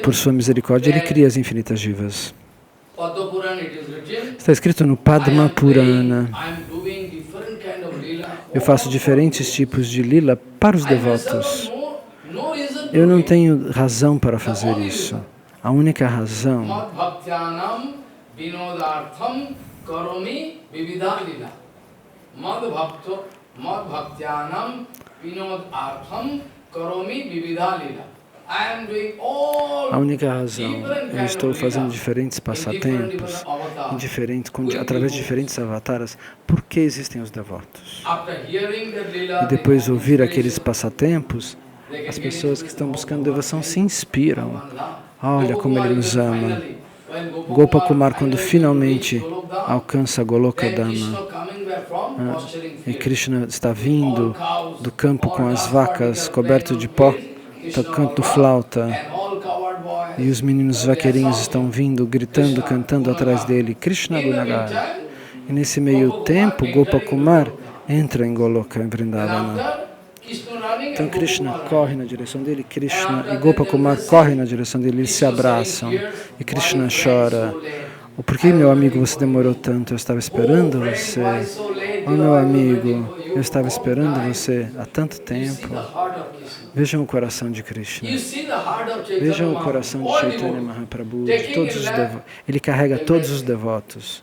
por sua misericórdia, Ele cria as infinitas jivas. Está escrito no Padma Purana. Eu faço diferentes tipos de lila para os devotos. Eu não tenho razão para fazer isso. A única razão eu estou fazendo diferentes passatempos, através de diferentes avataras, porque existem os devotos. E depois de ouvir aqueles passatempos, as pessoas que estão buscando devoção se inspiram. Olha como ele nos ama. Gopakumar, quando finalmente alcança Goloka Dhamma, e Krishna está vindo do campo com as vacas coberto de pó, tocando flauta, e os meninos vaqueirinhos estão vindo, gritando, cantando atrás dele, Krishna Gunagar. E nesse meio tempo, Gopakumar entra em Goloka, em Vrindavana. Então Krishna corre na direção dele, Krishna e Gopakumar correm na direção dele, eles se abraçam, e Krishna chora. Por que, meu amigo, você demorou tanto? Eu estava esperando você. Oh, meu amigo, eu estava esperando você há tanto tempo. Vejam o coração de Krishna. Vejam o coração de Chaitanya Mahaprabhu, de todos os devotos. Ele carrega todos os devotos.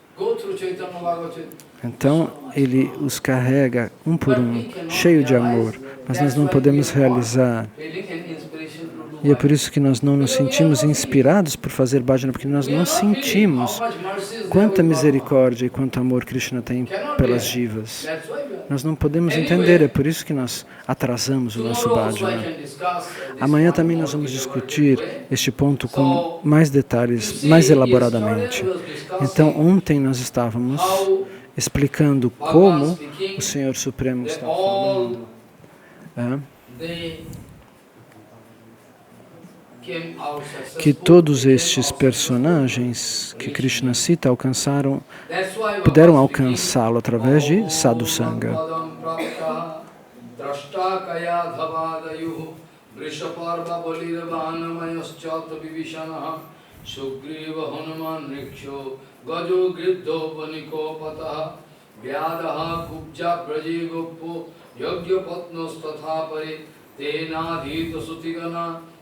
Então, ele os carrega um por um, cheio de amor. Mas nós não podemos realizar. E é por isso que nós não nos sentimos inspirados por fazer bhajana, porque nós não sentimos quanta misericórdia e quanto amor Krishna tem pelas jivas. Nós não podemos entender, é por isso que nós atrasamos o nosso bhajana. Amanhã também nós vamos discutir este ponto com mais detalhes, mais elaboradamente. Então, ontem nós estávamos explicando como o Senhor Supremo está falando. Que todos estes personagens que Krishna cita puderam alcançá-lo através de sadhusanga.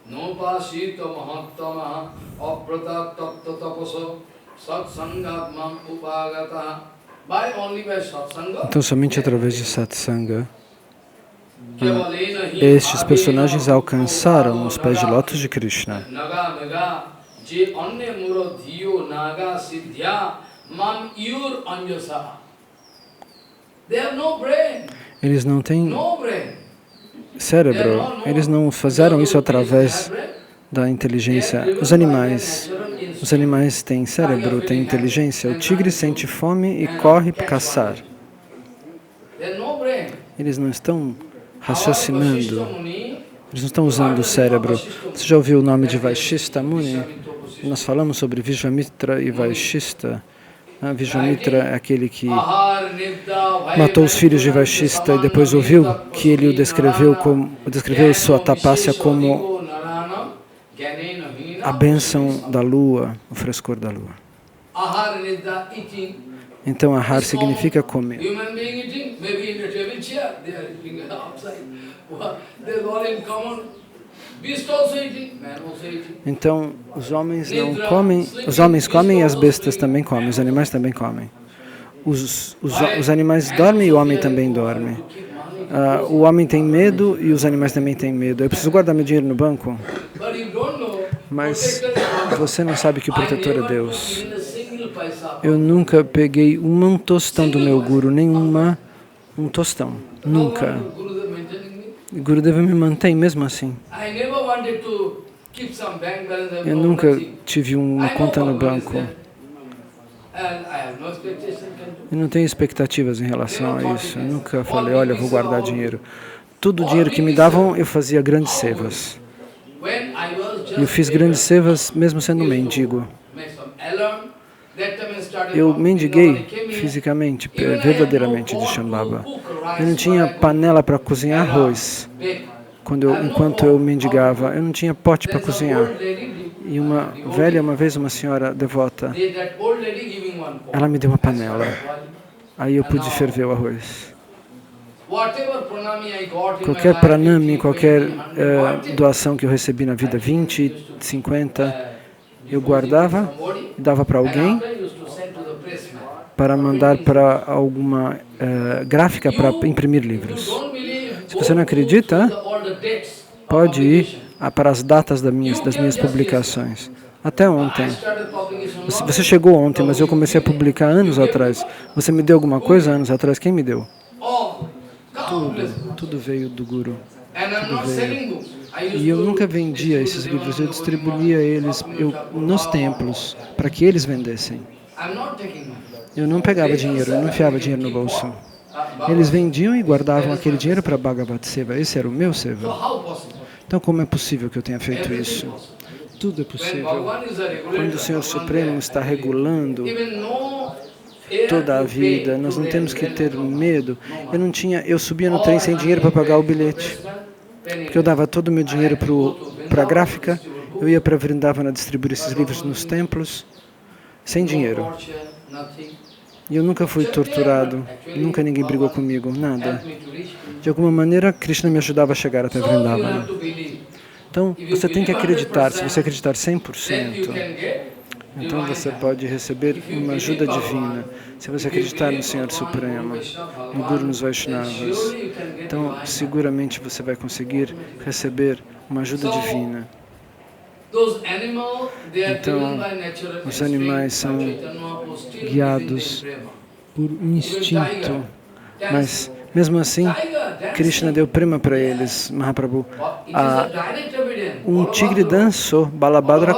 Nopasita mahattama apratat tapta tapaso satsangatmam upagata. Então, somente através de satsanga, estes personagens alcançaram os pés de lótus de Krishna. Eles não têm cérebro, eles não fizeram isso através da inteligência. Os animais têm cérebro, têm inteligência. O tigre sente fome e corre para caçar. Eles não estão raciocinando, eles não estão usando o cérebro. Você já ouviu o nome de Vaishista Muni? Nós falamos sobre Vishvamitra e Vaishista. Vishvamitra é aquele que matou os filhos de Vaishista e depois ouviu que ele descreveu sua tapasya como a bênção da lua, o frescor da lua. Então, ahar significa comer. Então, os homens não comem, os homens comem e as bestas também comem, os animais também comem. Os animais dormem e o homem também dorme. O homem tem medo e os animais também têm medo. Eu preciso guardar meu dinheiro no banco, mas você não sabe que o protetor é Deus. Eu nunca peguei um tostão do meu guru, um tostão, nunca. Gurudeva me mantém mesmo assim. Eu nunca tive uma conta no banco. Eu não tenho expectativas em relação a isso. Eu nunca falei, olha, eu vou guardar dinheiro. Todo o dinheiro que me davam, eu fazia grandes sevas. E eu fiz grandes sevas mesmo sendo mendigo. Eu mendiguei fisicamente, verdadeiramente de Shambhava. Eu não tinha panela para cozinhar arroz. Enquanto eu mendigava, eu não tinha pote para cozinhar. E uma vez uma senhora devota, ela me deu uma panela. Aí eu pude ferver o arroz. Qualquer pranami, qualquer doação que eu recebi na vida, 20, 50, eu guardava e dava para alguém para mandar para alguma gráfica para imprimir livros. Se você não acredita, pode ir para as datas das minhas publicações. Até ontem. Você chegou ontem, mas eu comecei a publicar anos atrás. Você me deu alguma coisa anos atrás? Quem me deu? Tudo veio do Guru. Tudo veio. E eu nunca vendia esses livros, eu distribuía eles nos templos, para que eles vendessem. Eu não pegava dinheiro, eu não enfiava dinheiro no bolso. Eles vendiam e guardavam aquele dinheiro para Bhagavad Seva. Esse era o meu Seva. Então, como é possível que eu tenha feito isso? Tudo é possível. Quando o Senhor Supremo está regulando toda a vida, nós não temos que ter medo. Eu subia no trem sem dinheiro para pagar o bilhete. Porque eu dava todo o meu dinheiro para a gráfica, eu ia para Vrindavana distribuir esses livros nos templos, sem dinheiro. E eu nunca fui torturado, nunca ninguém brigou comigo, nada. De alguma maneira, Krishna me ajudava a chegar até Vrindavana. Então, você tem que acreditar, se você acreditar 100%, então você pode receber uma ajuda divina. Se você acreditar no Senhor Supremo, no Guru, nos Vaishnavas, então seguramente você vai conseguir receber uma ajuda divina. Então, os animais são guiados por instinto, mas mesmo assim, Krishna deu prema para eles, Mahaprabhu. Um tigre dançou, Balabhadra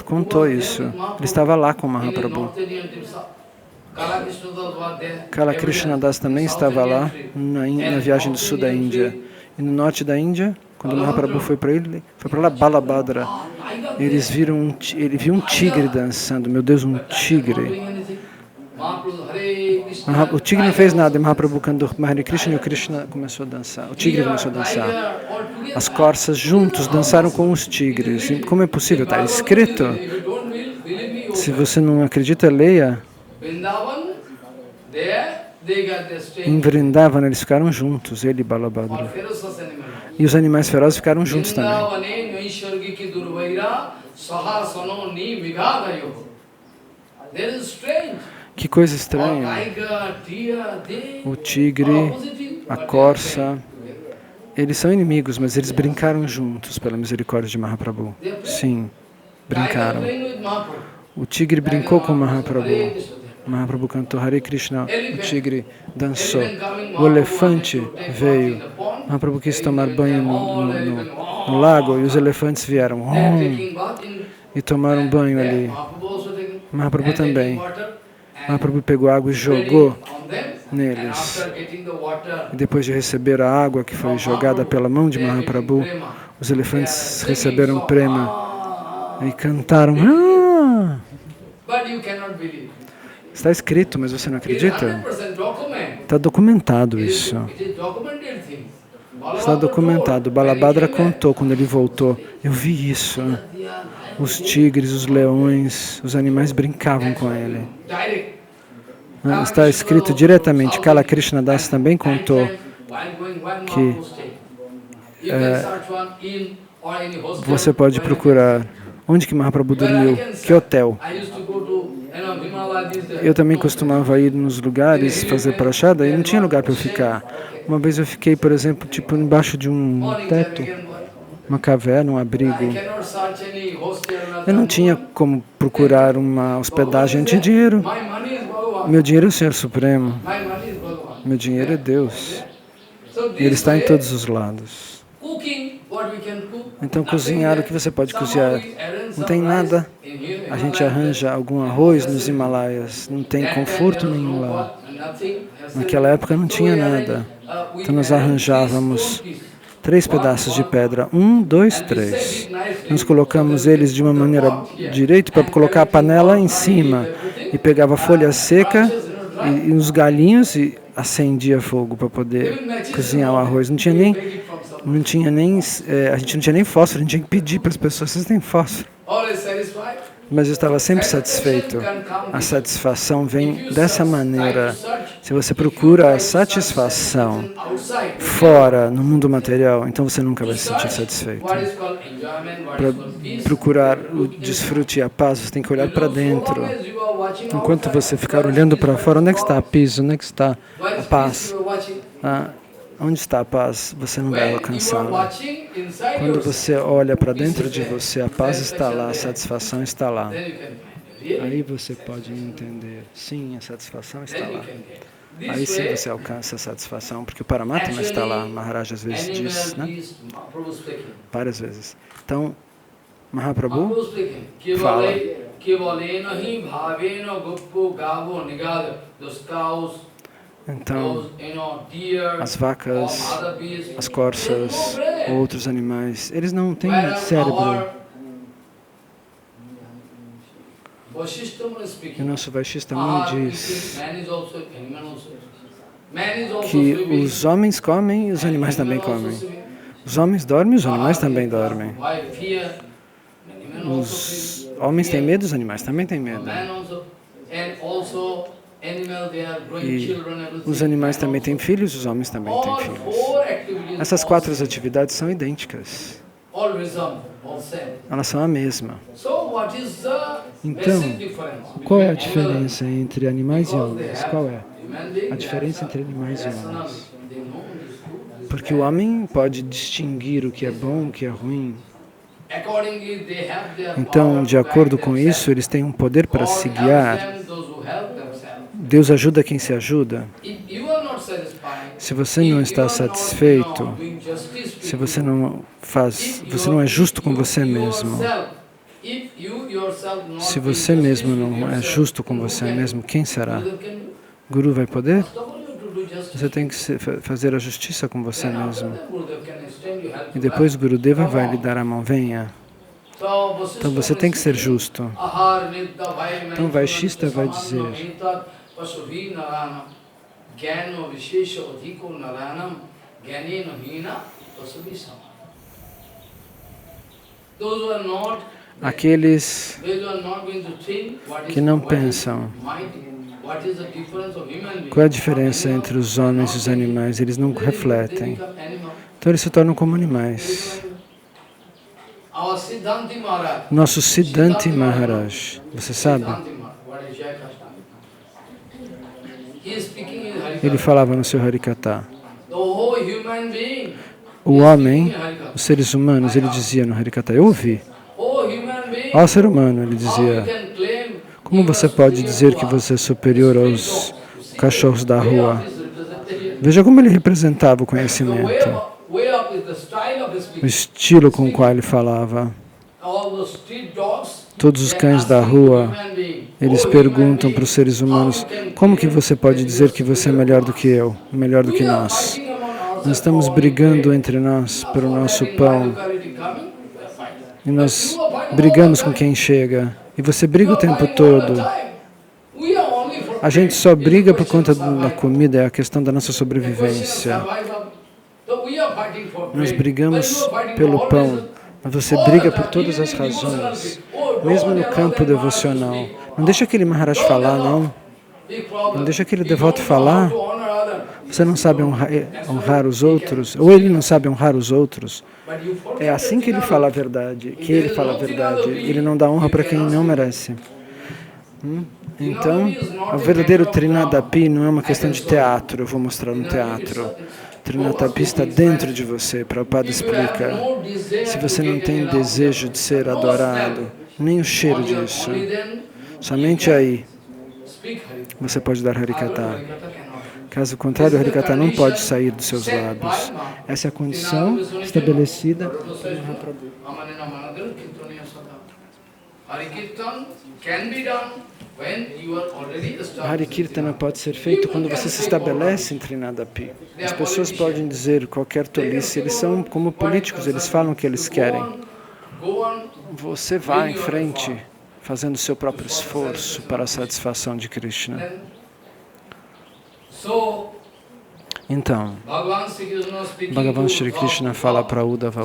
contou isso. Ele estava lá com Mahaprabhu. Kala Krishna Das também estava lá na viagem do sul da Índia. E no norte da Índia, quando Mahaprabhu foi para lá, Balabhadra. Ele viu um tigre dançando. Meu Deus, um tigre. O tigre não fez nada, e Mahaprabhu cantou Hare Krishna e o Krishna começou a dançar. O tigre começou a dançar. As corças juntos dançaram com os tigres. E como é possível? Está escrito. Se você não acredita, leia. Em Vrindavan eles ficaram juntos, ele e Balabhadra. E os animais ferozes ficaram juntos também. Que coisa estranha. O tigre, a corça, eles são inimigos, mas eles brincaram juntos pela misericórdia de Mahaprabhu. Sim, brincaram. O tigre brincou com Mahaprabhu. Mahaprabhu cantou Hare Krishna, o tigre dançou. O elefante veio. Mahaprabhu quis tomar banho no lago e os elefantes vieram. E tomaram banho ali. Mahaprabhu também. Mahaprabhu pegou água e jogou neles. E depois de receber a água que foi jogada pela mão de Mahaprabhu, os elefantes receberam prema e cantaram. Está escrito, mas você não acredita? Está documentado isso. Está documentado. Balabhadra contou quando ele voltou. Eu vi isso. Os tigres, os leões, os animais brincavam com ele. Está escrito diretamente. Kala Krishna Das também contou que você pode procurar onde que Mahaprabhu dormiu, que hotel. Eu também costumava ir nos lugares fazer prachada e não tinha lugar para eu ficar. Uma vez eu fiquei, por exemplo, tipo embaixo de um teto, uma caverna, um abrigo. Eu não tinha como procurar uma hospedagem, eu não tinha dinheiro. Meu dinheiro é o Senhor Supremo. Meu dinheiro é Deus. E Ele está em todos os lados. Então, cozinhar, o que você pode cozinhar? Não tem nada. A gente arranja algum arroz nos Himalaias. Não tem conforto nenhum lá. Naquela época não tinha nada. Então, nós arranjávamos 3 pedaços de pedra. 1, 2, 3. Nós colocamos eles de uma maneira direita para colocar a panela em cima. E pegava folha seca e uns galinhos e acendia fogo para poder cozinhar o arroz. A gente não tinha nem fósforo, a gente tinha que pedir para as pessoas, vocês têm fósforo? Mas eu estava sempre satisfeito. A satisfação vem dessa maneira. Se você procura a satisfação fora, no mundo material, então você nunca vai se sentir satisfeito. Para procurar o desfrute e a paz, você tem que olhar para dentro. Enquanto você ficar olhando para fora, onde é que está a paz? Onde é que está a paz? Onde está a paz? Você não vai alcançá-la. Quando você olha para dentro de você, a paz está lá, a satisfação está lá. Aí você pode entender. Sim, a satisfação está lá. Aí sim você alcança a satisfação, porque o Paramatma está lá. Maharaj às vezes diz, né? Várias vezes. Então, Mahaprabhu fala. Então, as vacas, as corças, outros animais, eles não têm cérebro. E o nosso Vaishnava Muni diz que os homens comem e os animais também comem. Os homens dormem e os animais também dormem. Os homens têm medo, os animais também têm medo. E os animais também têm filhos, os homens também têm filhos. Essas 4 atividades são idênticas. Elas são a mesma. Então, qual é a diferença entre animais e homens? Qual é a diferença entre animais e homens? Porque o homem pode distinguir o que é bom, o que é ruim. Então, de acordo com isso, eles têm um poder para se guiar. Deus ajuda quem se ajuda. Se você não está satisfeito, se você não é justo com você mesmo, Se você mesmo não é justo com você mesmo, quem será? Guru vai poder? Você tem que fazer a justiça com você mesmo. E depois Gurudeva vai lhe dar a mão. Venha. Então você tem que ser justo. Então Vaishista vai dizer: aqueles que não pensam qual é a diferença entre os homens e os animais, eles não refletem. Então eles se tornam como animais. Nosso Siddhanti Maharaj, você sabe? Ele falava no seu Harikatha. O homem, os seres humanos, ele dizia no Harikatha, eu ouvi. Ó ser humano, ele dizia, como você pode dizer que você é superior aos cachorros da rua? Veja como ele representava o conhecimento. O estilo com o qual ele falava. Todos os cães da rua, eles perguntam para os seres humanos, como que você pode dizer que você é melhor do que eu, melhor do que nós? Nós estamos brigando entre nós pelo nosso pão. E nós brigamos com quem chega. E você briga o tempo todo. A gente só briga por conta da comida, é a questão da nossa sobrevivência. Nós brigamos pelo pão, mas você briga por todas as razões, mesmo no campo devocional. Não deixa aquele Maharaj falar, não. Não deixa aquele devoto falar. Você não sabe honrar os outros, ou ele não sabe honrar os outros. É assim que ele fala a verdade, que ele fala a verdade. Ele não dá honra para quem não merece. Então, o verdadeiro Trinadapi não é uma questão de teatro. Eu vou mostrar um teatro. Trinadapi está dentro de você. Prabhupada explica. Se você não tem desejo de ser adorado, nem o cheiro disso, somente aí você pode dar Harikatha. Caso contrário, o Harikatha não pode sair dos seus lábios. Essa é a condição estabelecida pelo Mahaprabhu. Harikirtana pode ser feito quando você se estabelece em Trinadapi. As pessoas podem dizer qualquer tolice, eles são como políticos, eles falam o que eles querem. Você vai em frente, fazendo seu próprio esforço para a satisfação de Krishna. Então, Bhagavan Shri Krishna fala para Uddhava,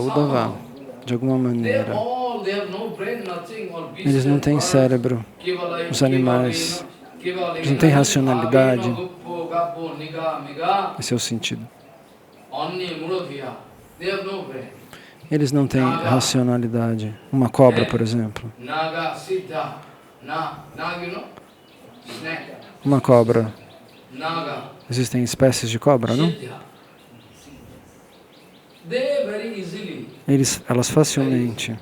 de alguma maneira, eles não têm cérebro, os animais, eles não têm racionalidade. Esse é o sentido. Eles não têm racionalidade. Uma cobra, por exemplo. Uma cobra. Existem espécies de cobra, não? Elas facilmente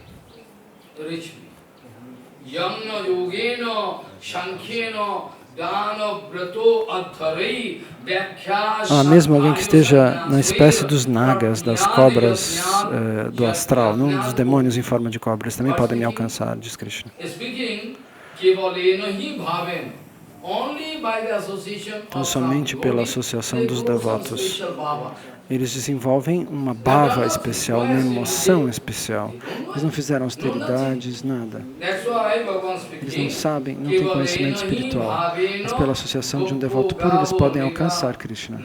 mesmo alguém que esteja na espécie dos nagas, das cobras do astral, não dos demônios em forma de cobra, eles também podem me alcançar, diz Krishna. Então, somente pela associação dos devotos, eles desenvolvem uma bhava especial, uma emoção especial. Eles não fizeram austeridades, nada. Eles não sabem, não têm conhecimento espiritual. Mas pela associação de um devoto puro, eles podem alcançar Krishna.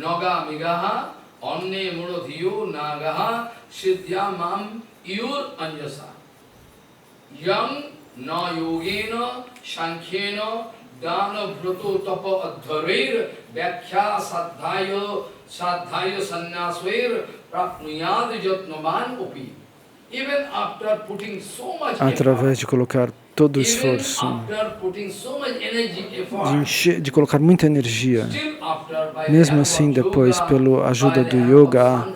Dana Vrato Tapa Adharir Vyakya Sadhayo Sanyasvair Prapnuyad Jatnavan Upi. Através de colocar todo o esforço, de colocar muita energia, mesmo assim depois, pela ajuda do yoga,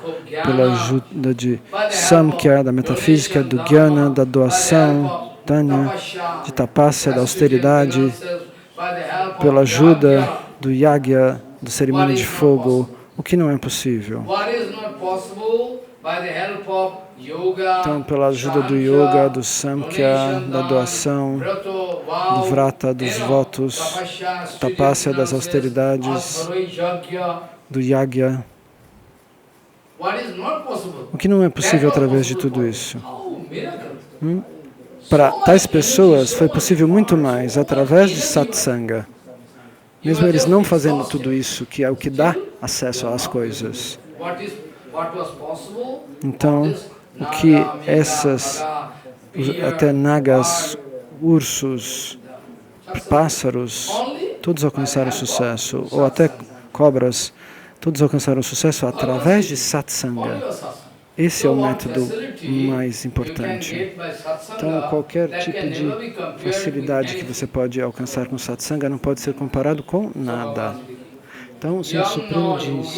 pela ajuda de Samkhya, da metafísica, do Jnana, da doação, de tapasya, da austeridade, pela ajuda do yagya, da cerimônia de fogo, o que não é possível. Então, pela ajuda do yoga, do samkhya, da doação, do vrata, dos votos, tapasya, das austeridades, do yagya. O que não é possível através de tudo isso? Para tais pessoas foi possível muito mais através de satsanga. Mesmo eles não fazendo tudo isso, que é o que dá acesso às coisas. Então, o que até nagas, ursos, pássaros, todos alcançaram sucesso, ou até cobras, todos alcançaram sucesso através de satsanga. Esse é o método mais importante. Então, qualquer tipo de facilidade que você pode alcançar com satsanga não pode ser comparado com nada. Então, o Senhor Supremo diz: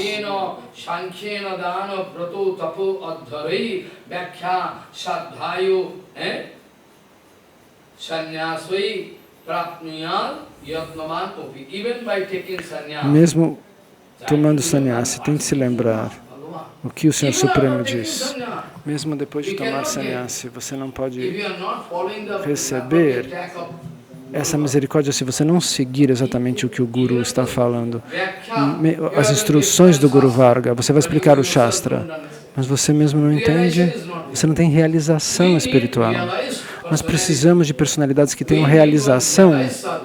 mesmo tomando sannyasi, tente se lembrar o que o Senhor Supremo diz. Mesmo depois de tomar sannyasi, você não pode receber essa misericórdia se você não seguir exatamente o que o Guru está falando. As instruções do Guru Varga, você vai explicar o Shastra, mas você mesmo não entende, você não tem realização espiritual. Nós precisamos de personalidades que tenham realização espiritual.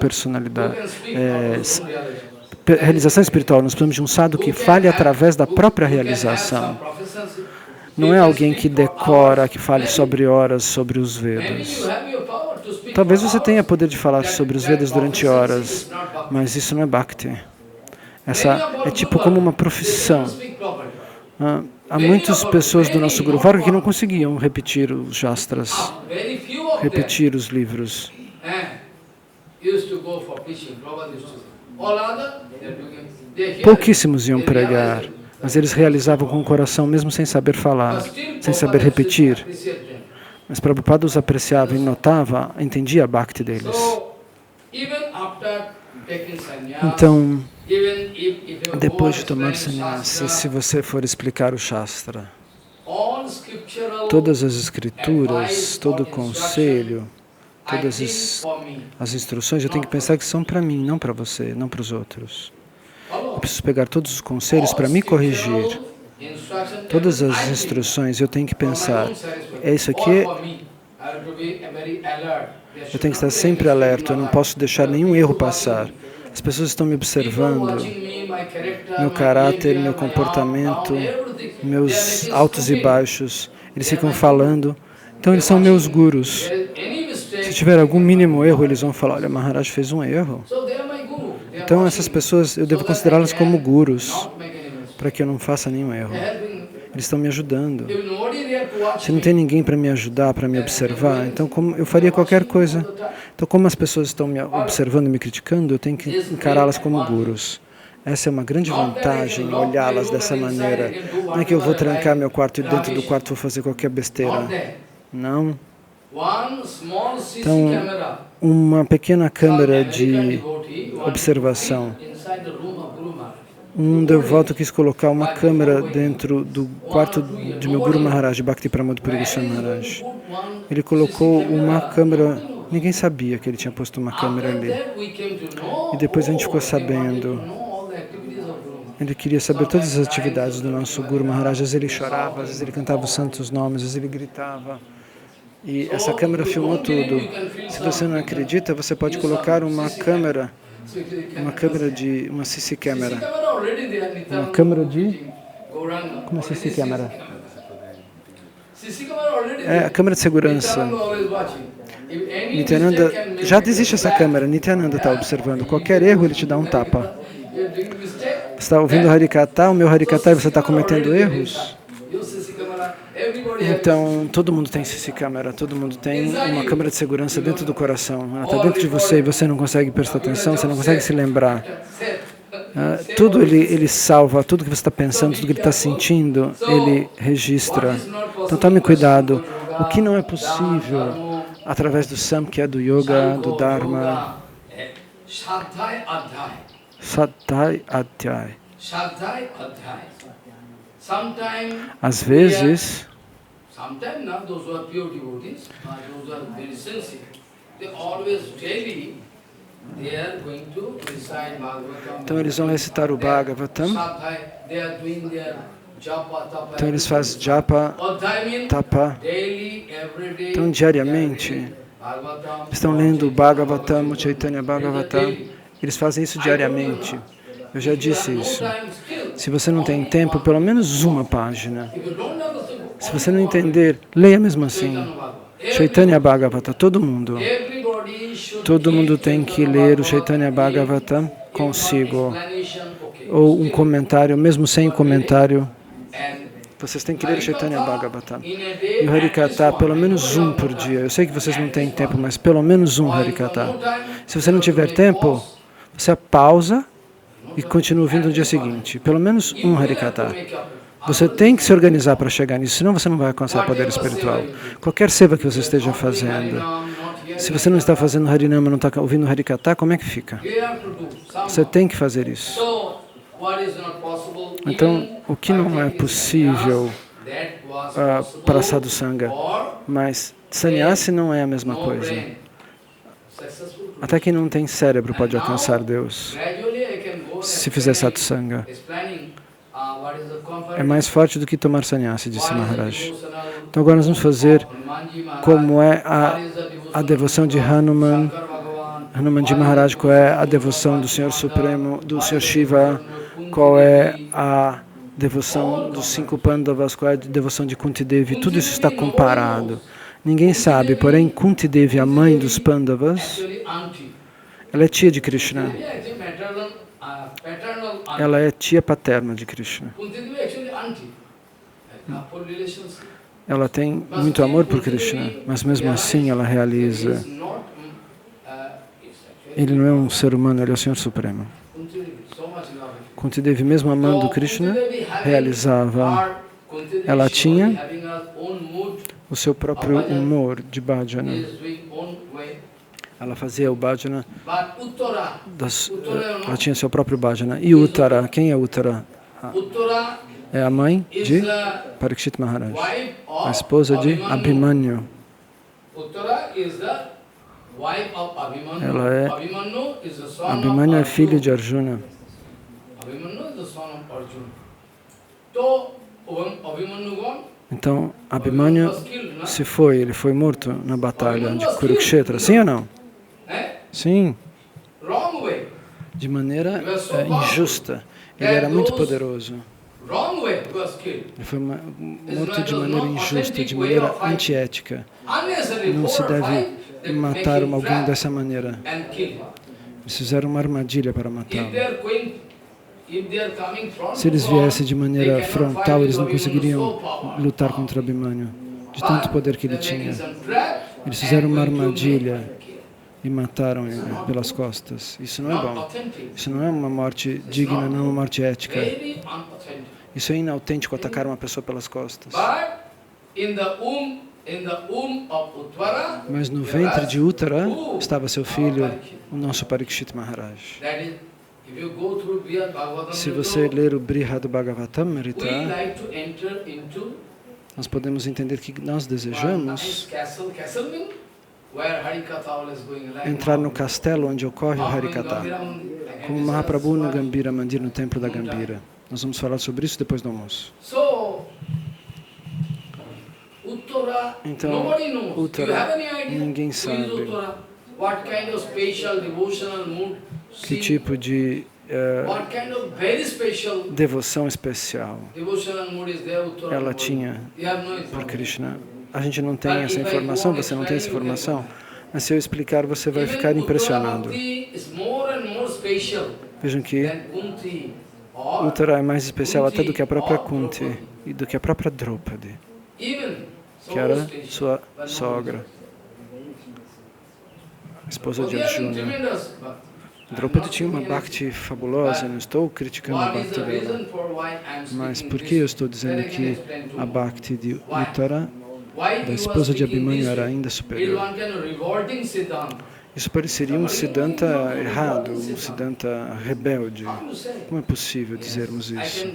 Nós precisamos de um sadhu que fale através da própria realização. Não é alguém que decora, que fale sobre horas, sobre os Vedas. Talvez você tenha poder de falar sobre os Vedas durante horas, mas isso não é Bhakti. Essa é tipo como uma profissão. Há muitas pessoas do nosso Guru Varga que não conseguiam repetir os Shastras, repetir os livros. Pouquíssimos iam pregar, mas eles realizavam com o coração mesmo sem saber falar, sem saber repetir. Mas Prabhupada os apreciava e notava, entendia a Bhakti deles. Então, depois de tomar sannyasi, se você for explicar o Shastra, todas as escrituras, todo o conselho, todas as instruções, eu tenho que pensar que são para mim, não para você, não para os outros. Eu preciso pegar todos os conselhos para me corrigir. Todas as instruções, eu tenho que pensar, isso aqui, eu tenho que estar sempre alerta, eu não posso deixar nenhum erro passar. As pessoas estão me observando, meu caráter, meu comportamento, meus altos e baixos, eles ficam falando, então eles são meus gurus. Se tiver algum mínimo erro, eles vão falar, olha, Maharaj fez um erro. Então essas pessoas, eu devo considerá-las como gurus, para que eu não faça nenhum erro. Eles estão me ajudando. Se não tem ninguém para me ajudar, para me observar, então como eu faria qualquer coisa. Então como as pessoas estão me observando e me criticando, eu tenho que encará-las como gurus. Essa é uma grande vantagem, olhá-las dessa maneira. Não é que eu vou trancar meu quarto e dentro do quarto vou fazer qualquer besteira. Não. Então, uma pequena câmera de observação. Um devoto quis colocar uma câmera dentro do quarto de meu Guru Maharaj, Bhakti Pramod Puri Goswami Maharaj. Ele colocou uma câmera, ninguém sabia que ele tinha posto uma câmera ali. E depois a gente ficou sabendo. Ele queria saber todas as atividades do nosso Guru Maharaj. Às vezes ele chorava, às vezes ele cantava os santos nomes, às vezes ele gritava. E essa câmera filmou tudo. Se você não acredita, você pode colocar uma câmera de uma CC câmera. Uma câmera de... Como é CC câmera? É a câmera de segurança. Nityananda, já existe essa câmera, Nityananda está observando. Qualquer erro, ele te dá um tapa. Você está ouvindo o Harikata, o meu Harikata, e você está cometendo erros? Então, todo mundo tem CC câmera, todo mundo tem uma câmera de segurança dentro do coração. Ela está dentro de você e você não consegue prestar atenção, você não consegue se lembrar. Tudo ele salva, tudo que você está pensando, tudo que ele está sentindo, ele registra. Então tome cuidado. O que não é possível através do Samkhya, do Yoga, do Dharma. Sadhai Adhyay. Às vezes, Então eles vão recitar o Bhagavatam. Então eles fazem japa, tapa. Então diariamente estão lendo o Bhagavatam, o Chaitanya Bhagavatam. Eles fazem isso diariamente. Eu já disse isso. Se você não tem tempo, pelo menos uma página. Se você não entender, leia mesmo assim. Chaitanya Bhagavatam, todo mundo. Todo mundo tem que ler o Chaitanya Bhagavatam consigo. Ou um comentário, mesmo sem comentário. Vocês têm que ler o Chaitanya Bhagavatam. E o Harikata, pelo menos um por dia. Eu sei que vocês não têm tempo, mas pelo menos um Harikata. Se você não tiver tempo, você pausa e continua ouvindo no dia seguinte. Pelo menos um Harikata. Você tem que se organizar para chegar nisso, senão você não vai alcançar poder espiritual. Qualquer seva que você esteja fazendo, se você não está fazendo Harinama, não está ouvindo Harikata, como é que fica? Você tem que fazer isso. Então, o que não é possível para sadhusanga, mas sannyasi não é a mesma coisa. Até quem não tem cérebro pode alcançar Deus, se fizer satsanga. É mais forte do que tomar sannyasi, disse Maharaj. Então agora nós vamos fazer como é a devoção de Hanuman de Maharaj, qual é a devoção do Senhor Supremo, do Senhor Shiva, qual é a devoção dos 5 Pandavas, qual é a devoção de Kunti Devi, tudo isso está comparado. Ninguém sabe, porém Kunti Devi, a mãe dos Pandavas, ela é tia de Krishna. Ela é tia paterna de Krishna. Ela tem muito amor por Krishna, mas mesmo assim ela realiza. Ele não é um ser humano, ele é o Senhor Supremo. Kunti Devi, mesmo amando Krishna, realizava. Ela tinha o seu próprio humor de bhajana. Ela fazia o bhajana, ela tinha seu próprio bhajana. E Uttara, quem é Uttara? É a mãe de Parikshit Maharaj, a esposa de Abhimanyu. Abhimanyu é filho de Arjuna. Então, Abhimanyu se foi, ele foi morto na batalha de Kurukshetra, sim ou não? Sim. De maneira injusta. Ele era muito poderoso. Ele foi morto de maneira injusta, de maneira antiética. Não se deve matar alguém dessa maneira. Eles fizeram uma armadilha para matá-lo. Se eles viessem de maneira frontal, eles não conseguiriam lutar contra Abhimanyu, de tanto poder que ele tinha. Eles fizeram uma armadilha e mataram ele pelas costas. Isso não é bom. Isso não é uma morte digna, não é uma morte ética. Isso é inautêntico, atacar uma pessoa pelas costas. Mas no ventre de Uttara estava seu filho, o nosso Parikshit Maharaj. Se você ler o Brihad Bhagavatamrita, nós podemos entender que nós desejamos entrar no castelo onde ocorre o Harikata, como Mahaprabhu no Gambira Mandir, no templo da Gambira. Nós vamos falar sobre isso depois do almoço. Então, Uttara, ninguém sabe que tipo de devoção especial ela tinha por Krishna. A gente não tem essa informação, você não tem essa informação, mas se eu explicar, você vai ficar impressionado. Vejam que Uttara é mais especial até do que a própria Kunti e do que a própria Draupadi, que era sua sogra, esposa de Arjuna. Draupadi tinha uma bhakti fabulosa, não estou criticando a bhakti dela, mas por que eu estou dizendo que a bhakti de Uttara, da esposa de Abhimanyu, era ainda superior? Isso pareceria um Siddhanta errado, um Siddhanta rebelde. Como é possível dizermos isso?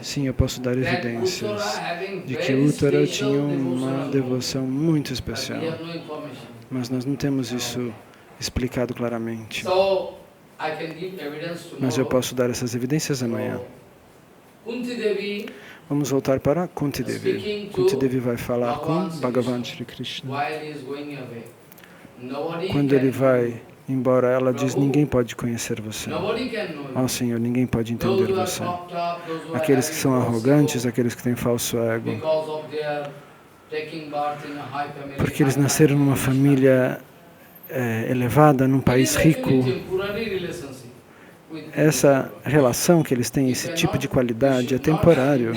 Sim, eu posso dar evidências de que Uttara tinha uma devoção muito especial, mas nós não temos isso explicado claramente. Mas eu posso dar essas evidências amanhã. Vamos voltar para Kunti Devi. Kunti Devi vai falar com Bhagavan Shri Krishna. Quando ele vai embora, ela diz: ninguém pode conhecer você. Ó Senhor, ninguém pode entender você. Aqueles que são arrogantes, aqueles que têm falso ego, porque eles nasceram numa família elevada, num país rico, essa relação que eles têm, esse tipo de qualidade é temporário.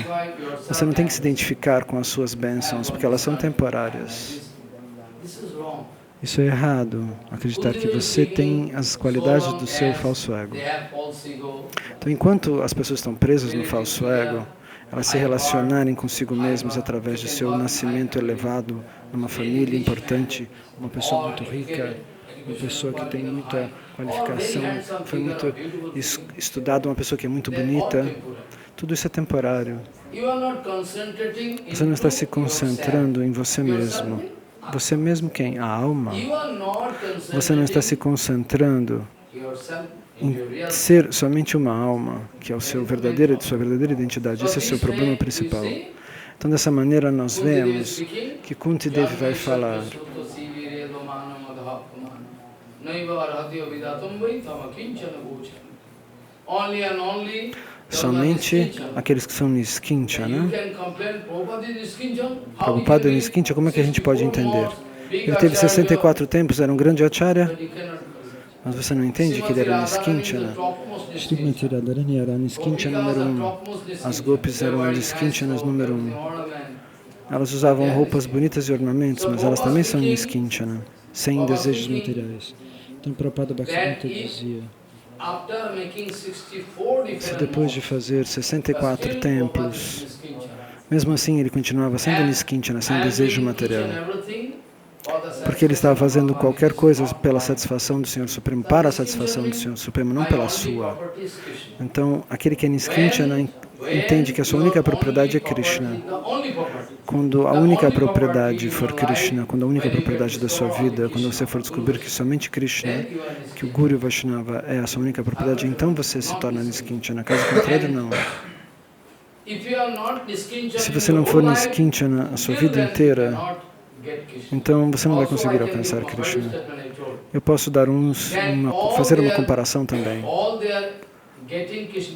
Você não tem que se identificar com as suas bênçãos, porque elas são temporárias. Isso é errado, acreditar que você tem as qualidades do seu falso ego. Então, enquanto as pessoas estão presas no falso ego, elas se relacionarem consigo mesmas através de seu nascimento elevado, numa família importante, uma pessoa muito rica, uma pessoa que tem muita qualificação, foi muito estudada, uma pessoa que é muito bonita, tudo isso é temporário. Você não está se concentrando em você mesmo. Você mesmo quem? A alma. Você não está se concentrando em ser somente uma alma, que é sua verdadeira identidade. Esse é o seu problema principal. Então, dessa maneira, nós vemos que Kunti Devi vai falar. Somente aqueles que são Niskinchana. Prabhupada é Niskinchana, como é que a gente pode entender? Ele teve 64 tempos, era um grande acharya, mas você não entende que ele era Niskinchana? Srimati Radharani era Niskinchana número 1. As gopis eram Niskinchanas número 1. Elas usavam roupas bonitas e ornamentos, mas elas também são Niskinchana, sem desejos materiais. Então, Prabhupada Bhaktivedanta dizia: se depois de fazer 64 templos, mesmo assim ele continuava sendo Niskinchana, sem desejo material, porque ele estava fazendo qualquer coisa pela satisfação do Senhor Supremo, para a satisfação do Senhor Supremo, não pela sua. Então, aquele que é Niskinchana entende que a sua única propriedade é Krishna. Quando a única propriedade for Krishna, quando a única propriedade da sua vida, quando você for descobrir que somente Krishna, que o Guru Vaishnava é a sua única propriedade, então você se torna Niskinchana. Caso contrário, não. Se você não for Niskinchana a sua vida inteira, então você não vai conseguir alcançar Krishna. Eu posso dar fazer uma comparação também.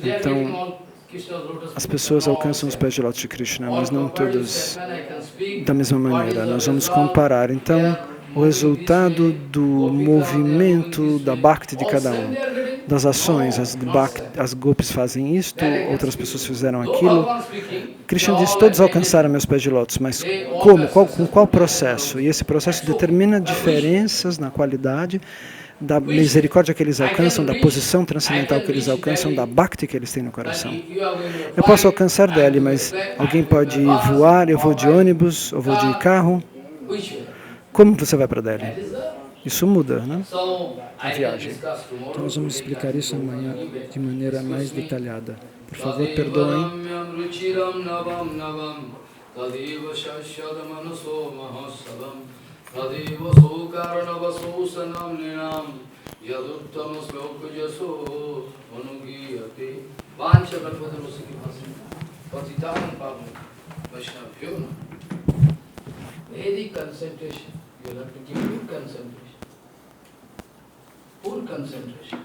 Então, as pessoas alcançam os pés de lótus de Krishna, mas não todas da mesma maneira. Nós vamos comparar, então, o resultado do movimento da Bhakti de cada um, das ações. As gopis fazem isto, outras pessoas fizeram aquilo. Krishna diz: todos alcançaram meus pés de lótus, mas como? Com qual processo? E esse processo determina diferenças na qualidade da misericórdia que eles alcançam, da posição transcendental que eles alcançam, da Bhakti que eles têm no coração. Eu posso alcançar Delhi, mas alguém pode voar, eu vou de ônibus, eu vou de carro. Como você vai para Delhi? Isso muda, né? A viagem. Então nós vamos explicar isso amanhã de maneira mais detalhada. Por favor, perdoem. Tadeva sokaranavasosanam ninam yaduttama slokajaso anugiyate vancha kalpatarosiki bhasana patitanam pavam vaishnavyo. Vedic concentration. You have to give full concentration. Full concentration.